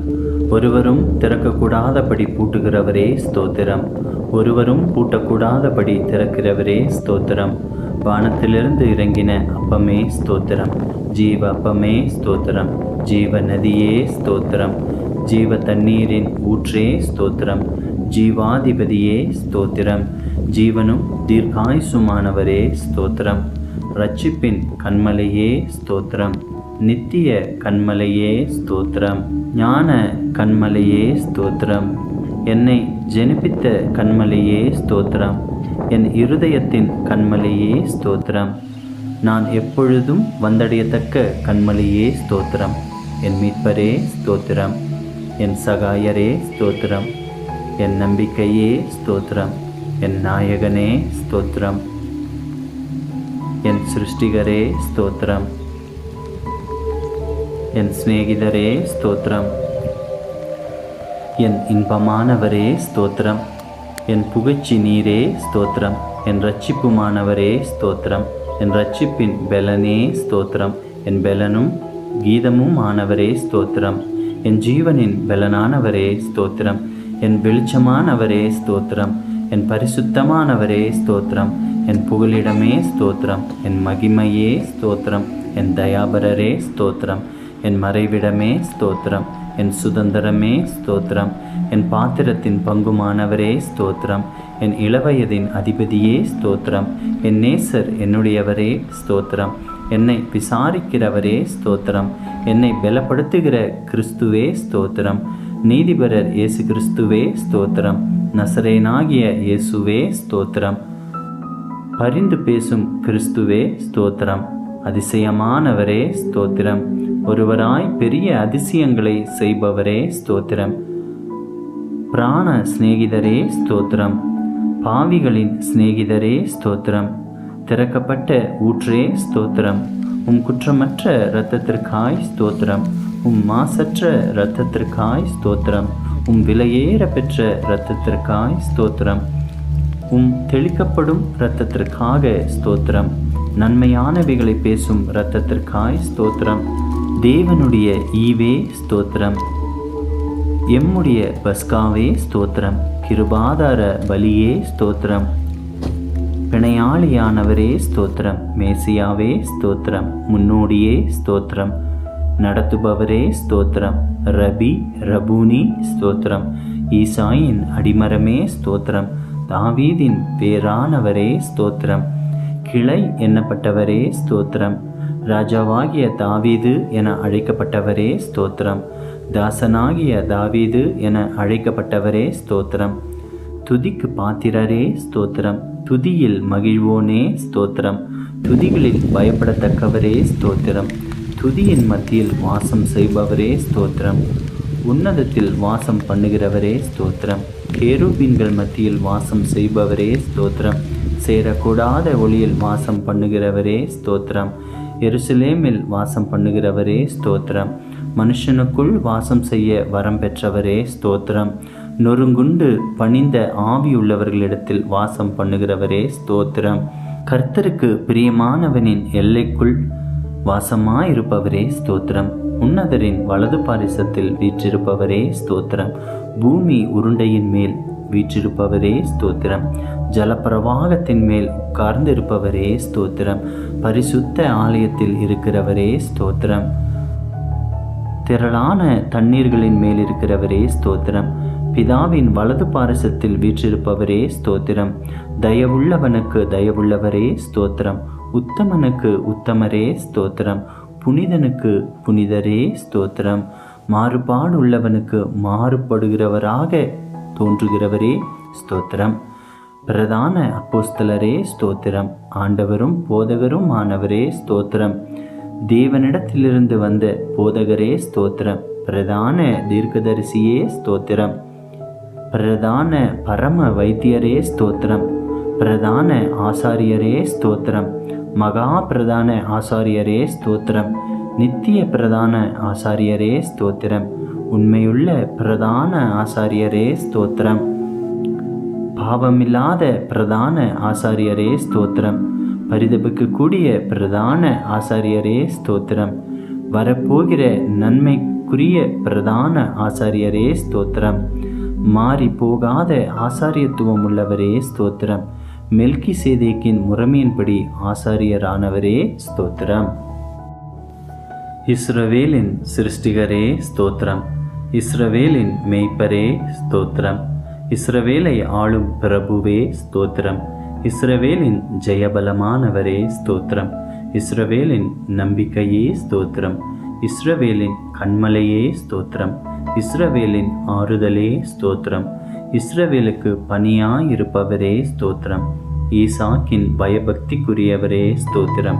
ஒருவரும் திறக்கக்கூடாதபடி பூட்டுகிறவரே ஸ்தோத்திரம். ஒருவரும் பூட்டக்கூடாதபடி திறக்கிறவரே ஸ்தோத்திரம். வானத்திலிருந்து இறங்கின அப்பமே ஸ்தோத்திரம். ஜீவ அப்பமே ஸ்தோத்திரம். ஜீவ நதியே ஸ்தோத்திரம். ஜீவ தண்ணீரின் ஊற்றே ஸ்தோத்திரம். ஜீவாதிபதியே ஸ்தோத்திரம். ஜீவனும் தீர்க்காயுசுமானவரே ஸ்தோத்திரம். இரட்சிப்பின் கண்மலையே ஸ்தோத்திரம். நித்திய கண்மலையே ஸ்தோத்திரம். ஞான கண்மலையே ஸ்தோத்திரம். என்னை ஜெனிப்பித்த கண்மலையே ஸ்தோத்திரம். என் இருதயத்தின் கண்மலையே ஸ்தோத்திரம். நான் எப்பொழுதும் வந்தடையத்தக்க கண்மலையே ஸ்தோத்திரம். என் மீட்பரே ஸ்தோத்திரம். என் சகாயரே ஸ்தோத்திரம். என் நம்பிக்கையே ஸ்தோத்திரம். என் நாயகனே ஸ்தோத்திரம். என் சிருஷ்டிகரே ஸ்தோத்திரம். என் சிநேகிதரே ஸ்தோத்திரம். என் இன்பமானவரே ஸ்தோத்திரம். என் புகழ்ச்சி நீரே ஸ்தோத்திரம். என் இரட்சிப்புமானவரே ஸ்தோத்திரம். என் இரட்சிப்பின் பெலனே ஸ்தோத்திரம். என் பெலனும் கீதமும் ஆனவரே ஸ்தோத்திரம். என் ஜீவனின் பெலனானவரே ஸ்தோத்திரம். என் வெளிச்சமானவரே ஸ்தோத்திரம். என் பரிசுத்தமானவரே ஸ்தோத்திரம். என் புகலிடமே ஸ்தோத்திரம். என் மகிமையே ஸ்தோத்திரம். என் தயாபரரே ஸ்தோத்திரம். என் மறைவிடமே ஸ்தோத்திரம். என் சுதந்திரமே ஸ்தோத்திரம். என் பாத்திரத்தின் பங்குமானவரே ஸ்தோத்திரம். என் இளவயதின் அதிபதியே ஸ்தோத்திரம். என் நேசர் என்னுடையவரே ஸ்தோத்திரம். என்னை விசாரிக்கிறவரே ஸ்தோத்திரம். என்னை பலப்படுத்துகிற கிறிஸ்துவே ஸ்தோத்திரம். நீதிபரர் இயேசு கிறிஸ்துவே ஸ்தோத்திரம். நசரேனாகிய இயேசுவே ஸ்தோத்திரம். பரிந்து பேசும் கிறிஸ்துவே ஸ்தோத்திரம். அதிசயமானவரே ஸ்தோத்திரம். ஒருவராய் பெரிய அதிசயங்களை செய்பவரே ஸ்தோத்திரம். பிராண சிநேகிதரே ஸ்தோத்திரம். பாவிகளின் சிநேகிதரே ஸ்தோத்திரம். திறக்கப்பட்ட ஊற்றே ஸ்தோத்திரம். உம் குற்றமற்ற இரத்தத்திற்காய் ஸ்தோத்திரம். உம் மாசற்ற இரத்தத்திற்காய் ஸ்தோத்திரம். உம் விலையேற பெற்ற இரத்தத்திற்காய் ஸ்தோத்திரம். உம் தெளிக்கப்படும் இரத்தத்திற்காக ஸ்தோத்திரம். நன்மையானவைகளை பேசும் இரத்தத்திற்காய் ஸ்தோத்திரம். தேவனுடைய ஈவே ஸ்தோத்திரம். எம்முடைய பஸ்காவே ஸ்தோத்திரம். கிருபாதார பலியே ஸ்தோத்திரம். பிணையாளியானவரே ஸ்தோத்திரம். மேசியாவே ஸ்தோத்திரம். முன்னோடியே ஸ்தோத்திரம். நடத்துபவரே ஸ்தோத்திரம். ரபி ரபூனி ஸ்தோத்திரம். ஈசாயின் அடிமரமே ஸ்தோத்திரம். தாவீதின் வேரானவரே ஸ்தோத்திரம். கிளை எண்ணப்பட்டவரே ஸ்தோத்திரம். ராஜாவாகிய தாவீது என அழைக்கப்பட்டவரே ஸ்தோத்திரம். தாசனாகிய தாவீது என அழைக்கப்பட்டவரே ஸ்தோத்திரம். துதிக்கு பாத்திரரே ஸ்தோத்திரம். துதியில் மகிழ்வோனே ஸ்தோத்திரம். துதிகளில் பயப்படத்தக்கவரே ஸ்தோத்திரம். துதியின் மத்தியில் வாசம் செய்பவரே ஸ்தோத்திரம். உன்னதத்தில் வாசம் பண்ணுகிறவரே ஸ்தோத்திரம். கேருபீன்கள் மத்தியில் வாசம் செய்பவரே ஸ்தோத்திரம். சேரக்கூடாத ஒளியில் வாசம் பண்ணுகிறவரே ஸ்தோத்திரம். எருசலேமில் வாசம் பண்ணுகிறவரே ஸ்தோத்திரம். மனுஷனுக்குள் வாசம் செய்ய வரம் பெற்றவரே ஸ்தோத்திரம். நொறுங்குண்டு பணிந்த ஆவியுள்ளவர்களிடத்தில் வாசம் பண்ணுகிறவரே ஸ்தோத்திரம். கர்த்தருக்கு பிரியமானவனின் எல்லைக்குள் வாசமாயிருப்பவரே ஸ்தோத்திரம். உன்னதரின் வலது பாரிசத்தில் வீற்றிருப்பவரே ஸ்தோத்திரம். பூமி உருண்டையின் மேல் வீற்றிருப்பவரே ஸ்தோத்திரம். ஜலப்பிரவாகத்தின் மேல் உட்கார்ந்திருப்பவரே ஸ்தோத்திரம். பரிசுத்த ஆலயத்தில் இருக்கிறவரே ஸ்தோத்திரம். திரளான தண்ணீர்களின் மேல் இருக்கிறவரே ஸ்தோத்திரம். பிதாவின் வலது பாரசத்தில் வீற்றிருப்பவரே ஸ்தோத்திரம். தயவுள்ளவனுக்கு தயவுள்ளவரே ஸ்தோத்திரம். உத்தமனுக்கு உத்தமரே ஸ்தோத்திரம். புனிதனுக்கு புனிதரே ஸ்தோத்திரம். மாறுபாடுள்ளவனுக்கு மாறுபடுகிறவராக தோன்றுகிறவரே ஸ்தோத்திரம். பிரதான அப்போஸ்தலரே ஸ்தோத்திரம். ஆண்டவரும் போதகரும் ஆனவரே ஸ்தோத்திரம். தேவனிடத்திலிருந்து வந்த போதகரே ஸ்தோத்திரம். பிரதான தீர்க்கதரிசியே ஸ்தோத்திரம். பிரதான பரம வைத்தியரே ஸ்தோத்திரம். பிரதான ஆசாரியரே ஸ்தோத்திரம். மகா பிரதான ஆசாரியரே ஸ்தோத்திரம். நித்திய பிரதான ஆசாரியரே ஸ்தோத்திரம். உண்மையுள்ள பிரதான ஆசாரியரே ஸ்தோத்திரம். பாவமில்லாத பிரதான ஆசாரியரே ஸ்தோத்திரம். பரிதபிக்கக்கூடிய பிரதான ஆசாரியரே ஸ்தோத்திரம். வரப்போகிற நன்மைக்குரிய பிரதான ஆசாரியரே ஸ்தோத்திரம். மாறி போகாத ஆசாரியத்துவம் உள்ளவரே ஸ்தோத்திரம். மெல்கிசேதேக்கின் முறைமையின்படி ஆசாரியரானவரே ஸ்தோத்திரம். இஸ்ரவேலின் சிருஷ்டிகரே ஸ்தோத்திரம். இஸ்ரவேலின் மேய்ப்பரே ஸ்தோத்திரம். இஸ்ரவேலை ஆளும் பிரபுவே ஸ்தோத்திரம். இஸ்ரவேலின் ஜெயபலமானவரே ஸ்தோத்திரம். இஸ்ரவேலின் நம்பிக்கையே ஸ்தோத்திரம். இஸ்ரவேலின் கண்மலையே ஸ்தோத்திரம். இஸ்ரவேலின் ஆறுதலே ஸ்தோத்திரம். இஸ்ரவேலுக்கு பணியாயிருப்பவரே ஸ்தோத்திரம். ஈசாக்கின் பயபக்திக்குரியவரே ஸ்தோத்திரம்.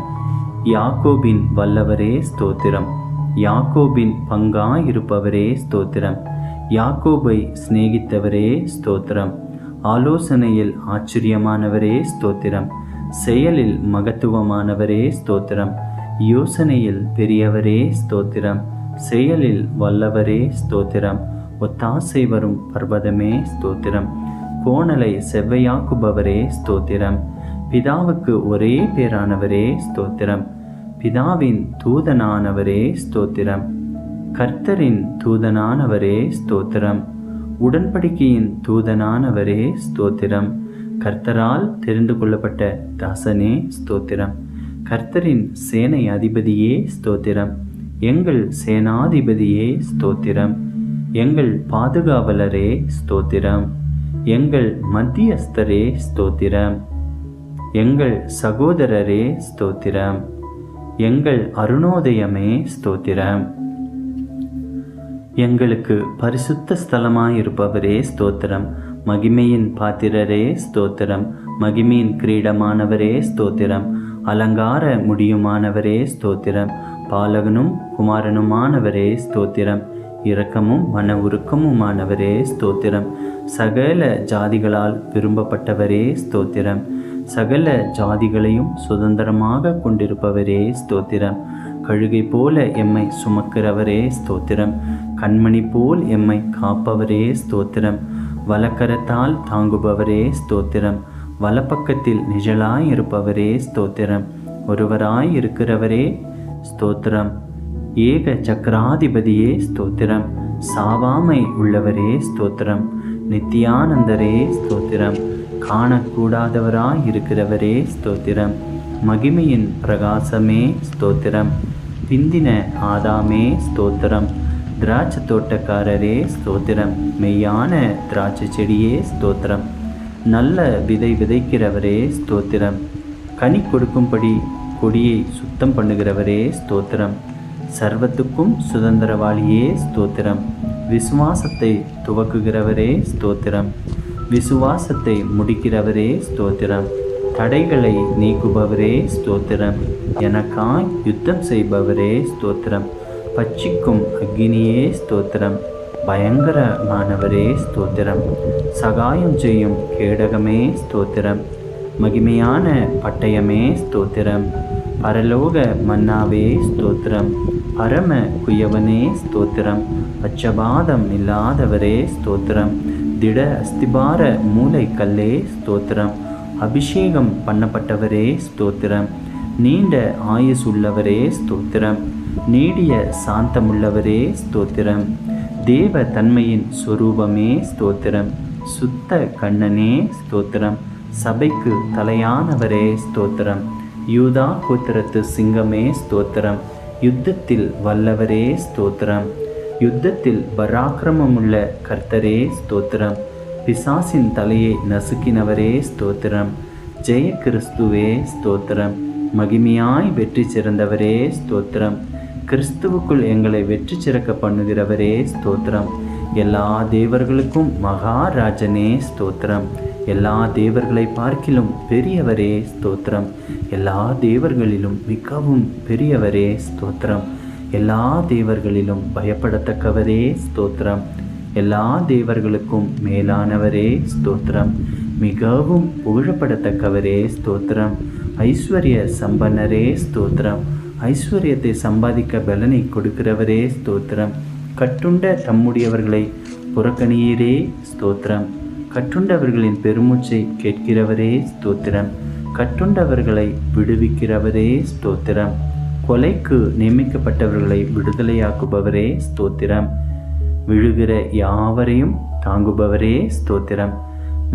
யாக்கோபின் வல்லவரே ஸ்தோத்திரம். யாக்கோபின் பங்காயிருப்பவரே ஸ்தோத்திரம். யாக்கோபை சிநேகித்தவரே ஸ்தோத்திரம். ஆலோசனையில் ஆச்சரியமானவரே ஸ்தோத்திரம். செயலில் மகத்துவமானவரே ஸ்தோத்திரம். யோசனையில் பெரியவரே ஸ்தோத்திரம். செயலில் வல்லவரே ஸ்தோத்திரம். ஒத்தாசை வரும் பர்வதமே ஸ்தோத்திரம். கோணலை செவ்வையாக்குபவரே ஸ்தோத்திரம். பிதாவுக்கு ஒரே பேரானவரே ஸ்தோத்திரம். பிதாவின் தூதனானவரே ஸ்தோத்திரம். கர்த்தரின் தூதனானவரே ஸ்தோத்திரம். உடன்படிக்கையின் தூதனானவரே ஸ்தோத்திரம். கர்த்தரால் தெரிந்து கொள்ளப்பட்ட தாசனே ஸ்தோத்திரம். கர்த்தரின் சேனை அதிபதியே ஸ்தோத்திரம். எங்கள் சேனாதிபதியே ஸ்தோத்திரம். எங்கள் பாதுகாவலரே ஸ்தோத்திரம். எங்கள் மத்தியஸ்தரே ஸ்தோத்திரம். எங்கள் சகோதரரே ஸ்தோத்திரம். எங்கள் அருணோதயமே ஸ்தோத்திரம். எங்களுக்கு பரிசுத்த ஸ்தலமாயிருப்பவரே ஸ்தோத்திரம். மகிமையின் பாத்திரரே ஸ்தோத்திரம். மகிமையின் கிரீடமானவரே ஸ்தோத்திரம். அலங்கார முடியுமானவரே ஸ்தோத்திரம். பாலகனும் குமாரனுமானவரே ஸ்தோத்திரம். இரக்கமும் மன உருக்கமுமானவரே ஸ்தோத்திரம். சகல ஜாதிகளால் விரும்பப்பட்டவரே ஸ்தோத்திரம். சகல ஜாதிகளையும் சுதந்திரமாக கொண்டிருப்பவரே ஸ்தோத்திரம். கழுகை போல எம்மை சுமக்கிறவரே ஸ்தோத்திரம். கண்மணி போல் எம்மை காப்பவரே ஸ்தோத்திரம். வலக்கரத்தால் தாங்குபவரே ஸ்தோத்திரம். வலப்பக்கத்தில் நிழலாயிருப்பவரே ஸ்தோத்திரம். ஒருவராய் இருக்கிறவரே ஸ்தோத்திரம். ஏக சக்கராதிபதியே ஸ்தோத்திரம். சாவாமை உள்ளவரே ஸ்தோத்திரம். நித்தியானந்தரே ஸ்தோத்திரம். காணக்கூடாதவராய் இருக்கிறவரே ஸ்தோத்திரம். மகிமையின் பிரகாசமே ஸ்தோத்திரம். பிந்தின ஆதாமே ஸ்தோத்திரம். திராட்சை தோட்டக்காரரே ஸ்தோத்திரம். மெய்யான திராட்சை செடியே ஸ்தோத்திரம். நல்ல விதை விதைக்கிறவரே ஸ்தோத்திரம். கனி கொடுக்கும்படி கொடியை சுத்தம் பண்ணுகிறவரே ஸ்தோத்திரம். சர்வத்துக்கும் சுதந்திரவாளியே ஸ்தோத்திரம். விசுவாசத்தை துவக்குகிறவரே ஸ்தோத்திரம். விசுவாசத்தை முடிக்கிறவரே ஸ்தோத்திரம். தடைகளை நீக்குபவரே ஸ்தோத்திரம். எனக்காய் யுத்தம் செய்பவரே ஸ்தோத்திரம். பட்சிக்கும் அக்னியே ஸ்தோத்திரம். பயங்கரமானவரே ஸ்தோத்திரம். சகாயம் செய்யும் கேடகமே ஸ்தோத்திரம். மகிமையான பட்டயமே ஸ்தோத்திரம். பரலோக மன்னாவே ஸ்தோத்திரம். பரம குயவனே ஸ்தோத்திரம். பச்சபாதம் இல்லாதவரே ஸ்தோத்திரம். திட அஸ்திபார மூளைக்கல்லே ஸ்தோத்திரம். அபிஷேகம் பண்ணப்பட்டவரே ஸ்தோத்திரம். நீண்ட ஆயுசுள்ளவரே ஸ்தோத்திரம். நீடிய சாந்தமுள்ளவரே ஸ்தோத்திரம். தேவ தன்மையின் சொரூபமே ஸ்தோத்திரம். சுத்த கண்ணனே ஸ்தோத்திரம். சபைக்கு தலையானவரே ஸ்தோத்திரம். யூதா கோத்திரத்து சிங்கமே ஸ்தோத்திரம். யுத்தத்தில் வல்லவரே ஸ்தோத்திரம். யுத்தத்தில் பராக்கிரமமுள்ள கர்த்தரே ஸ்தோத்திரம். பிசாசின் தலையை நசுக்கினவரே ஸ்தோத்திரம். ஜெய கிறிஸ்துவே ஸ்தோத்திரம். மகிமையாய் வெற்றி சிறந்தவரே ஸ்தோத்திரம். கிறிஸ்துவுக்குள் எங்களை வெற்றி சிறக்க பண்ணுகிறவரே ஸ்தோத்திரம். எல்லா தேவர்களுக்கும் மகாராஜனே ஸ்தோத்திரம். எல்லா தேவர்களை பார்க்கிலும் பெரியவரே ஸ்தோத்திரம். எல்லா தேவர்களிலும் மிகவும் பெரியவரே ஸ்தோத்திரம். எல்லா தேவர்களிலும் பயப்படத்தக்கவரே ஸ்தோத்திரம். எல்லா தேவர்களுக்கும் மேலானவரே ஸ்தோத்திரம். மிகவும் புகழப்படத்தக்கவரே ஸ்தோத்திரம். ஐஸ்வர்ய சம்பன்னரே ஸ்தோத்திரம். ஐஸ்வர்யத்தை சம்பாதிக்க பலனை கொடுக்கிறவரே ஸ்தோத்திரம். கட்டுண்ட தம்முடையவர்களை புறக்கணியீரே ஸ்தோத்திரம். கட்டுண்டவர்களின் பெருமூச்சை கேட்கிறவரே ஸ்தோத்திரம். கட்டுண்டவர்களை விடுவிக்கிறவரே ஸ்தோத்திரம். கொலைக்கு நியமிக்கப்பட்டவர்களை விடுதலையாக்குபவரே ஸ்தோத்திரம். விழுகிற யாவரையும் தாங்குபவரே ஸ்தோத்திரம்.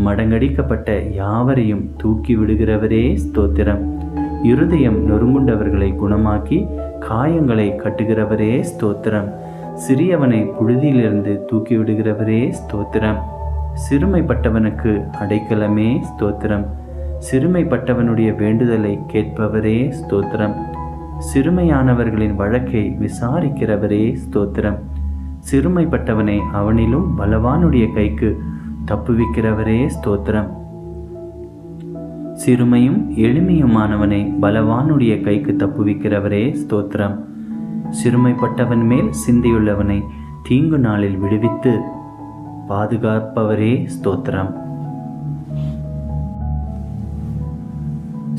மடங்கடிக்கப்பட்ட யாவரையும் தூக்கி விடுகிறவரே ஸ்தோத்திரம். இருதயம் நொறுங்குண்டவர்களை குணமாக்கி காயங்களை கட்டுகிறவரே ஸ்தோத்திரம். சிறியவனை புழுதியிலிருந்து தூக்கி விடுகிறவரே ஸ்தோத்திரம். சிறுமைப்பட்டவனுக்கு அடைக்கலமே ஸ்தோத்திரம். சிறுமைப்பட்டவனுடைய வேண்டுதலை கேட்பவரே ஸ்தோத்திரம். சிறுமையானவர்களின் வழக்கை விசாரிக்கிறவரே ஸ்தோத்திரம். சிறுமைப்பட்டவனை அவனிலும் பலவானுடைய கைக்கு தப்புவிக்கிறவரே ஸ்தோத்திரம். சிறுமையும் எளிமையுமானவனை பலவானுடைய கைக்கு தப்புவிக்கிறவரே ஸ்தோத்திரம். சிறுமைப்பட்டவன் மேல் சிந்தையுள்ளவனை தீங்கு நாளில் விடுவித்து பாதுகாப்பவரே ஸ்தோத்திரம்.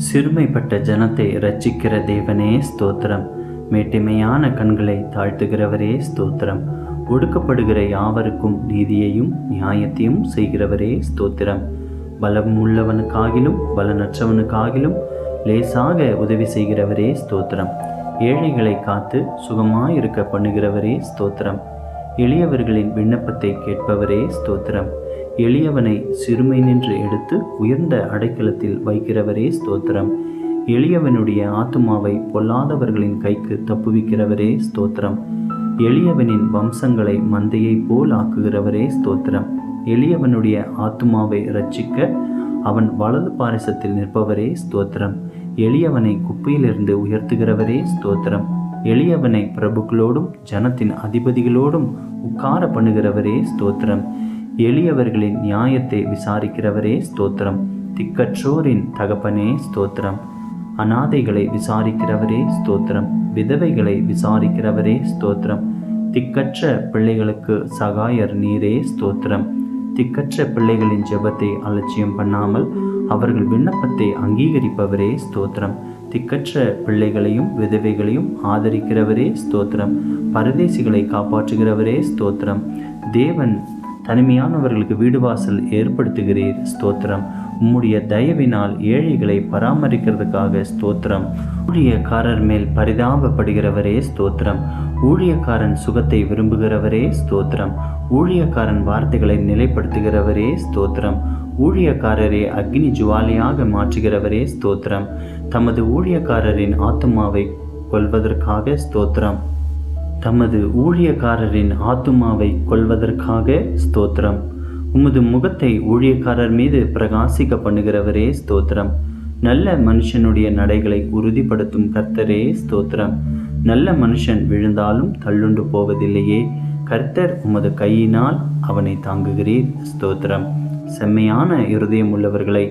சிறுமைப்பட்ட ஜனத்தை இரட்சிக்கிற தேவனே ஸ்தோத்திரம். மேட்டிமையான கண்களை தாழ்த்துகிறவரே ஸ்தோத்திரம். ஒடுக்கப்படுகிற யாவருக்கும் நீதியையும் நியாயத்தையும் செய்கிறவரே ஸ்தோத்திரம். பலம் உள்ளவனுக்காகிலும் பலனற்றவனுக்காகிலும் லேசாக உதவி செய்கிறவரே ஸ்தோத்திரம். ஏழைகளை காத்து சுகமாயிருக்க பண்ணுகிறவரே ஸ்தோத்திரம். எளியவர்களின் விண்ணப்பத்தை கேட்பவரே ஸ்தோத்திரம். எளியவனை சிறுமை நின்று எடுத்து உயர்ந்த அடைக்கலத்தில் வைக்கிறவரே ஸ்தோத்திரம். எளியவனுடைய ஆத்துமாவை பொல்லாதவர்களின் கைக்கு தப்புவிக்கிறவரே ஸ்தோத்திரம். எளியவனின் வம்சங்களை மந்தையை போல் ஆக்குகிறவரே ஸ்தோத்திரம். எளியவனுடைய ஆத்துமாவை இரட்சிக்க அவன் வலது பாரிசத்தில் நிற்பவரே ஸ்தோத்திரம். எளியவனை குப்பையிலிருந்து உயர்த்துகிறவரே ஸ்தோத்திரம். எளியவனை பிரபுக்களோடும் ஜனத்தின் அதிபதிகளோடும் உட்கார பண்ணுகிறவரே ஸ்தோத்திரம். எளியவர்களின் நியாயத்தை விசாரிக்கிறவரே ஸ்தோத்திரம். திக்கற்றோரின் தகப்பனே ஸ்தோத்திரம். அநாதைகளை விசாரிக்கிறவரே ஸ்தோத்திரம். விதவைகளை விசாரிக்கிறவரே ஸ்தோத்திரம். திக்கற்ற பிள்ளைகளுக்கு சகாயர் நீரே ஸ்தோத்திரம். திக்கற்ற பிள்ளைகளின் ஜெபத்தை அலட்சியம் பண்ணாமல் அவர்கள் விண்ணப்பத்தை அங்கீகரிப்பவரே ஸ்தோத்திரம். திக்கற்ற பிள்ளைகளையும் விதவைகளையும் ஆதரிக்கிறவரே ஸ்தோத்திரம். பரதேசிகளை காப்பாற்றுகிறவரே ஸ்தோத்திரம். தேவன் தனிமையானவர்களுக்கு வீடு வாசல் ஏற்படுத்துகிறீர் ஸ்தோத்திரம். உம்முடைய தயவினால் ஏழைகளை பராமரிக்கிறதுக்காக ஸ்தோத்திரம். ஊழியக்காரர் மேல் பரிதாபப்படுகிறவரே ஸ்தோத்திரம். ஊழியக்காரன் சுகத்தை விரும்புகிறவரே ஸ்தோத்திரம். ஊழியக்காரன் வார்த்தைகளை நிலைப்படுத்துகிறவரே ஸ்தோத்திரம். ஊழியக்காரரை அக்னி ஜுவாலியாக மாற்றுகிறவரே ஸ்தோத்திரம். தமது ஊழியக்காரரின் ஆத்துமாவை கொல்வதற்காக ஸ்தோத்திரம். தமது ஊழியக்காரரின் ஆத்துமாவை கொல்வதற்காக ஸ்தோத்திரம். உமது முகத்தை ஊழியக்காரர் மீது பிரகாசிக்க பண்ணுகிறவரே ஸ்தோத்திரம். நல்ல மனுஷனுடைய நடைகளை உறுதிப்படுத்தும் கர்த்தரே ஸ்தோத்திரம். நல்ல மனுஷன் விழுந்தாலும் தள்ளுண்டு போவதில்லையே. கர்த்தர் உமது கையினால் அவனை தாங்குகிறீர் ஸ்தோத்திரம். செம்மையான இருதயம் உள்ளவர்களை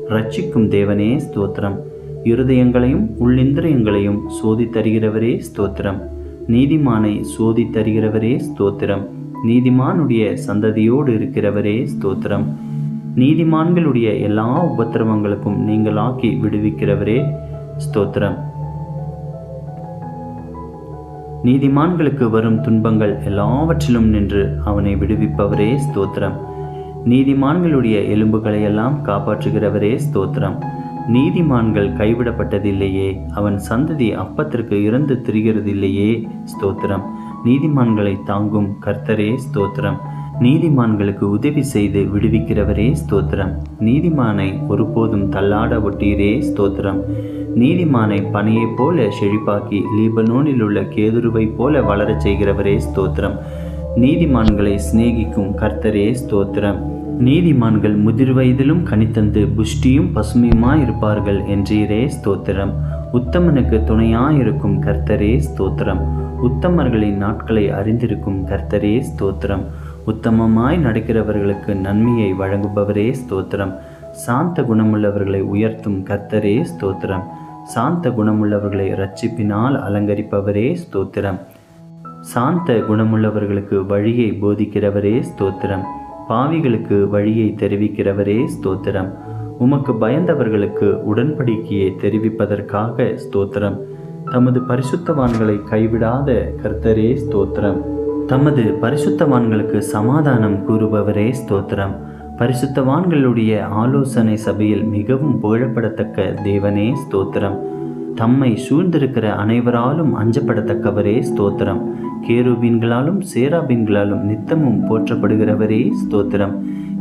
இரட்சிக்கும் தேவனே ஸ்தோத்திரம். இருதயங்களையும் உள்ளிந்திரியங்களையும் சோதித்தருகிறவரே ஸ்தோத்திரம். நீதிமானை சோதித்தருகிறவரே ஸ்தோத்திரம். நீதிமானுடைய சந்ததியோடு இருக்கிறவரே ஸ்தோத்திரம். நீதிமான்களுடைய எல்லா உபத்திரவங்களுக்கும் நீங்களாக்கி விடுவிக்கிறவரே ஸ்தோத்திரம். நீதிமான்களுக்கு வரும் துன்பங்கள் எல்லாவற்றிலும் நின்று அவனை விடுவிப்பவரே ஸ்தோத்திரம். நீதிமான்களுடைய எலும்புகளை எல்லாம் காப்பாற்றுகிறவரே ஸ்தோத்திரம். நீதிமான்கள் கைவிடப்பட்டதில்லையே. அவன் சந்ததி அப்பத்திற்கு இறந்து திரிகிறதில்லையே ஸ்தோத்திரம். நீதிமான்களை தாங்கும் கர்த்தரே ஸ்தோத்திரம். நீதிமான்களுக்கு உதவி செய்து விடுவிக்கிறவரே ஸ்தோத்திரம். நீதிமானை ஒருபோதும் தள்ளாட ஒட்டீரே ஸ்தோத்திரம். நீதிமானை பனையைப் போல செழிப்பாக்கி லீபனோனில் உள்ள கேதுருவை போல வளரச் செய்கிறவரே ஸ்தோத்திரம். நீதிமான்களை சிநேகிக்கும் கர்த்தரே ஸ்தோத்திரம். நீதிமான்கள் முதிர் வயதிலும் கனித்தந்து புஷ்டியும் பசுமையுமாயிருப்பார்கள் என்றீரே ஸ்தோத்திரம். உத்தமனுக்கு துணையாயிருக்கும் கர்த்தரே ஸ்தோத்திரம். உத்தமர்களின் நாட்களை அறிந்திருக்கும் கர்த்தரே ஸ்தோத்திரம். உத்தமமாய் நடக்கிறவர்களுக்கு நன்மையை வழங்குபவரே ஸ்தோத்திரம். சாந்த குணமுள்ளவர்களை உயர்த்தும் கர்த்தரே ஸ்தோத்திரம். சாந்த குணமுள்ளவர்களை இரட்சிப்பினால் அலங்கரிப்பவரே ஸ்தோத்திரம். சாந்த குணமுள்ளவர்களுக்கு வழியை போதிக்கிறவரே ஸ்தோத்திரம். பாவிகளுக்கு வழியை தெரிவிக்கிறவரே ஸ்தோத்திரம். உமக்கு பயந்தவர்களுக்கு உடன்படிக்கையை தெரிவிப்பதற்காக ஸ்தோத்திரம். தமது பரிசுத்தவான்களை கைவிடாத கர்த்தரே ஸ்தோத்திரம். தமது பரிசுத்தவான்களுக்கு சமாதானம் கூறுபவரே ஸ்தோத்திரம். பரிசுத்தவான்களுடைய ஆலோசனை சபையில் மிகவும் புகழப்படத்தக்க தேவனே ஸ்தோத்திரம். தம்மை சூழ்ந்திருக்கிற அனைவராலும் அஞ்சப்படத்தக்கவரே ஸ்தோத்திரம். கேருபீன்களாலும் சேராபீன்களாலும் நித்தமும் போற்றப்படுகிறவரே ஸ்தோத்திரம்.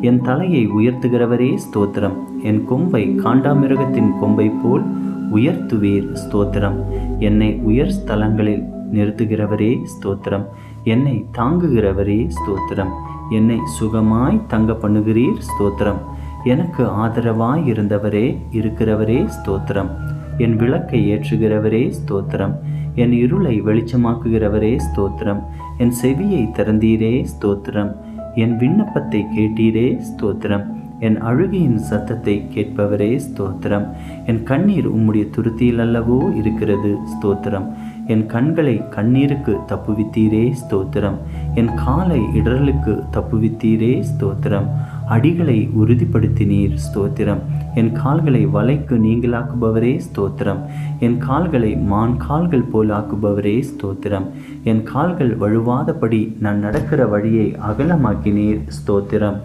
என் தலையை உயர்த்துகிறவரே ஸ்தோத்திரம். என் கொம்பை காண்டாமிருகத்தின் கொம்பை போல் உயர்த்துவீர் ஸ்தோத்திரம். என்னை உயர் ஸ்தலங்களில் நிறுத்துகிறவரே ஸ்தோத்திரம். என்னை தாங்குகிறவரே ஸ்தோத்திரம். என்னை சுகமாய் தங்க பண்ணுகிறீர் ஸ்தோத்திரம். எனக்கு ஆதரவாய் இருந்தவரே இருக்கிறவரே ஸ்தோத்திரம். என் விளக்கை ஏற்றுகிறவரே ஸ்தோத்திரம். என் இருளை வெளிச்சமாக்குகிறவரே ஸ்தோத்திரம். என் செவியை திறந்தீரே ஸ்தோத்திரம். என் விண்ணப்பத்தை கேட்டீரே ஸ்தோத்திரம். என் அழுகையின் சத்தத்தை கேட்பவரே ஸ்தோத்திரம். என் கண்ணீர் உம்முடைய துருத்தியில் அல்லவோ இருக்கிறது ஸ்தோத்திரம். என் கண்களை கண்ணீருக்கு தப்புவித்தீரே ஸ்தோத்திரம். என் காலை இடரலுக்கு தப்புவித்தீரே ஸ்தோத்திரம். அடிகளை உறுதிப்படுத்தினீர் ஸ்தோத்திரம். என் கால்களை வலைக்கு நீங்களாக்குபவரே ஸ்தோத்திரம். என் கால்களை மான் கால்கள் போல் ஆக்குபவரே ஸ்தோத்திரம். என் கால்கள் வழுவாதபடி நான் நடக்கிற வழியை அகலமாக்கினீர் ஸ்தோத்திரம்.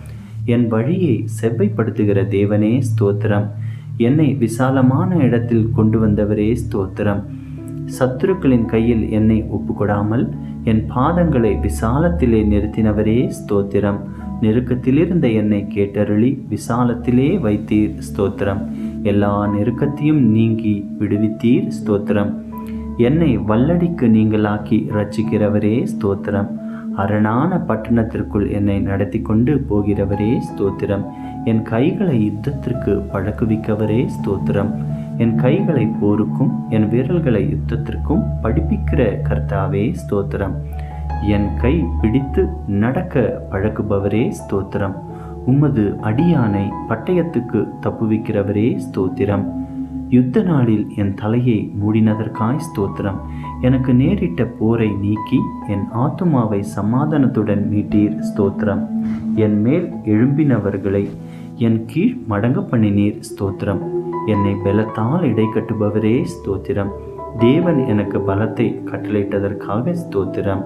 என் வழியை செவ்வைப்படுத்துகிற தேவனே ஸ்தோத்திரம். என்னை விசாலமான இடத்தில் கொண்டு வந்தவரே ஸ்தோத்திரம். சத்துருக்களின் கையில் என்னை ஒப்புக்கொடாமல் என் பாதங்களை விசாலத்திலே நிறுத்தினவரே ஸ்தோத்திரம். நெருக்கத்திலிருந்த என்னை கேட்டருளி விசாலத்திலே வைத்தீர் ஸ்தோத்திரம். எல்லா நெருக்கத்தையும் நீங்கி விடுவித்தீர் ஸ்தோத்திரம். என்னை வல்லடிக்கு நீங்களாக்கி இரட்சிக்கிறவரே ஸ்தோத்திரம். அரணான பட்டணத்திற்குள் என்னை நடத்தி கொண்டு போகிறவரே ஸ்தோத்திரம். என் கைகளை யுத்தத்திற்கு பழக்குவிக்கவரே ஸ்தோத்திரம். என் கைகளை போருக்கும் என் விரல்களை யுத்தத்திற்கும் படிப்பிக்கிற கர்த்தாவே ஸ்தோத்திரம். என் கை பிடித்து நடக்க பழக்குபவரே ஸ்தோத்திரம். உமது அடியானை பட்டயத்துக்கு தப்புவிக்கிறவரே ஸ்தோத்திரம். யுத்த நாளில் என் தலையை மூடினதற்காய் ஸ்தோத்திரம். எனக்கு நேரிட்ட போரை நீக்கி என் ஆத்துமாவை சமாதானத்துடன் மீட்டீர் ஸ்தோத்திரம். என் மேல் எழும்பினவர்களை என் கீழ் மடங்க பண்ணினீர் ஸ்தோத்திரம். என்னை பலத்தால் இடை கட்டுபவரே ஸ்தோத்திரம். தேவன் எனக்கு பலத்தை கட்டளையிட்டதற்காக ஸ்தோத்திரம்.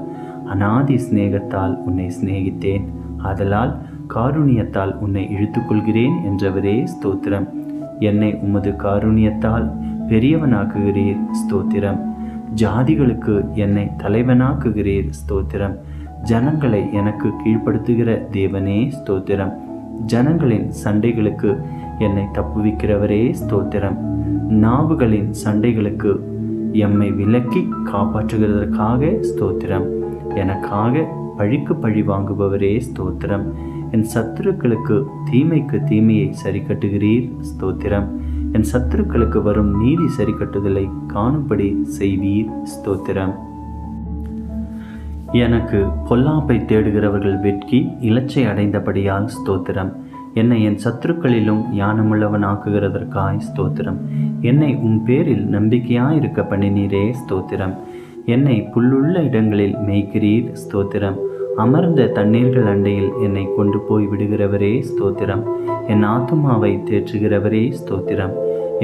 அநாதி சிநேகத்தால் உன்னை சிநேகித்தேன், ஆதலால் காருணியத்தால் உன்னை இழுத்துக்கொள்கிறேன் என்றவரே ஸ்தோத்திரம். என்னை உமது காருணியத்தால் பெரியவனாக்குகிறீர் ஸ்தோத்திரம். ஜாதிகளுக்கு என்னை தலைவனாக்குகிறீர் ஸ்தோத்திரம். ஜனங்களை எனக்கு கீழ்ப்படுத்துகிற தேவனே ஸ்தோத்திரம். ஜனங்களின் சண்டைகளுக்கு என்னை தப்புவிக்கிறவரே ஸ்தோத்திரம். நாவுகளின் சண்டைகளுக்கு எம்மை விலக்கி காப்பாற்றுகிறதற்காக ஸ்தோத்திரம். எனக்காக பழிக்கு பழி வாங்குபவரே ஸ்தோத்திரம். என் சத்துருக்களுக்கு தீமைக்கு தீமையை சரி கட்டுகிறீர் ஸ்தோத்திரம். என் சத்துருக்களுக்கு வரும் நீதி சரி கட்டுதலை காணும்படி செய்வீர் ஸ்தோத்திரம். எனக்கு பொல்லாப்பை தேடுகிறவர்கள் வெட்கி இலச்சை அடைந்தபடியால் ஸ்தோத்திரம். என்னை என் சத்துருக்களிலும் ஞானமுள்ளவன் ஆக்குகிறதற்காய் ஸ்தோத்திரம். என்னை உம் பேரில் நம்பிக்கையாயிருக்க பண்ணினீரே ஸ்தோத்திரம். என்னை புல்லுள்ள இடங்களில் மேய்க்கிறீர் ஸ்தோத்திரம். அமர்ந்த தண்ணீர்கள் அண்டையில் என்னை கொண்டு போய் விடுகிறவரே ஸ்தோத்திரம். என் ஆத்துமாவை தேற்றுகிறவரே ஸ்தோத்திரம்.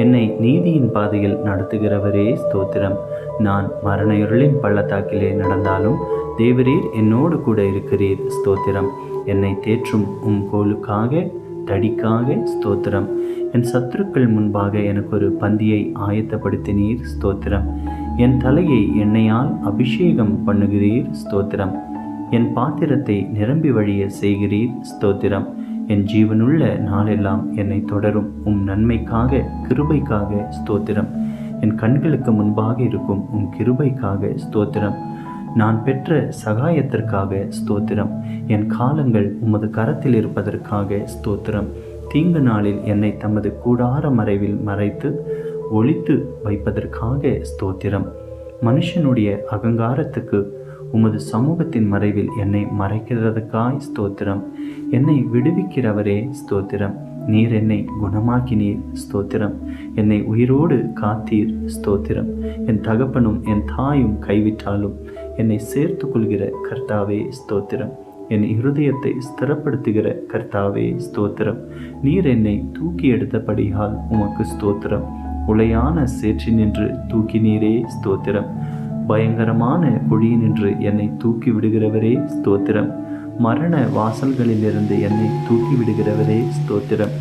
என்னை நீதியின் பாதையில் நடத்துகிறவரே ஸ்தோத்திரம். நான் மரண இருளின் பள்ளத்தாக்கிலே நடந்தாலும் தேவரீர் என்னோடு கூட இருக்கிறீர் ஸ்தோத்திரம். என்னை தேற்றும் உம் கோலுக்காக தடிக்காக ஸ்தோத்திரம். என் சத்துருக்கள் முன்பாக எனக்கு ஒரு பந்தியை ஆயத்தப்படுத்தினீர் ஸ்தோத்திரம். என் தலையை எண்ணெயால் அபிஷேகம் பண்ணுகிறீர் ஸ்தோத்திரம். என் பாத்திரத்தை நிரம்பி வழிய செய்கிறீர். ஸ்தோத்திரம். என் ஜீவனுள்ள நாளெல்லாம் என்னை தொடரும் நன்மைக்காக கிருபைக்காக ஸ்தோத்திரம். என் கண்களுக்கு முன்பாக இருக்கும் கிருபைக்காக ஸ்தோத்திரம். நான் பெற்ற சகாயத்திற்காக ஸ்தோத்திரம். என் காலங்கள் உமது கரத்தில் இருப்பதற்காக ஸ்தோத்திரம். தீங்கு நாளில் என்னை தமது கூடார மறைவில் மறைத்து ஒளித்து வைப்பதற்காக ஸ்தோத்திரம். மனுஷனுடைய அகங்காரத்துக்கு உமது சமூகத்தின் மறைவில் என்னை மறைக்கிறதுக்காய் ஸ்தோத்திரம். என்னை விடுவிக்கிறவரே ஸ்தோத்திரம். நீர் என்னை குணமாக்கினீர். ஸ்தோத்திரம். என்னை உயிரோடு காத்தீர். ஸ்தோத்திரம். என் தகப்பனும் என் தாயும் கைவிட்டாலும் என்னை சேர்த்து கொள்கிற கர்த்தாவே ஸ்தோத்திரம். என் இருதயத்தை ஸ்திரப்படுத்துகிற கர்த்தாவே ஸ்தோத்திரம். நீர் என்னை தூக்கி எடுத்தபடியால் உமக்கு ஸ்தோத்திரம். உளையான சேற்றினின்று தூக்கினீரே ஸ்தோத்திரம். பயங்கரமான குழியினின்று என்னை தூக்கி விடுகிறவரே ஸ்தோத்திரம். மரண வாசல்களிலிருந்து என்னை தூக்கி விடுகிறவரே ஸ்தோத்திரம்.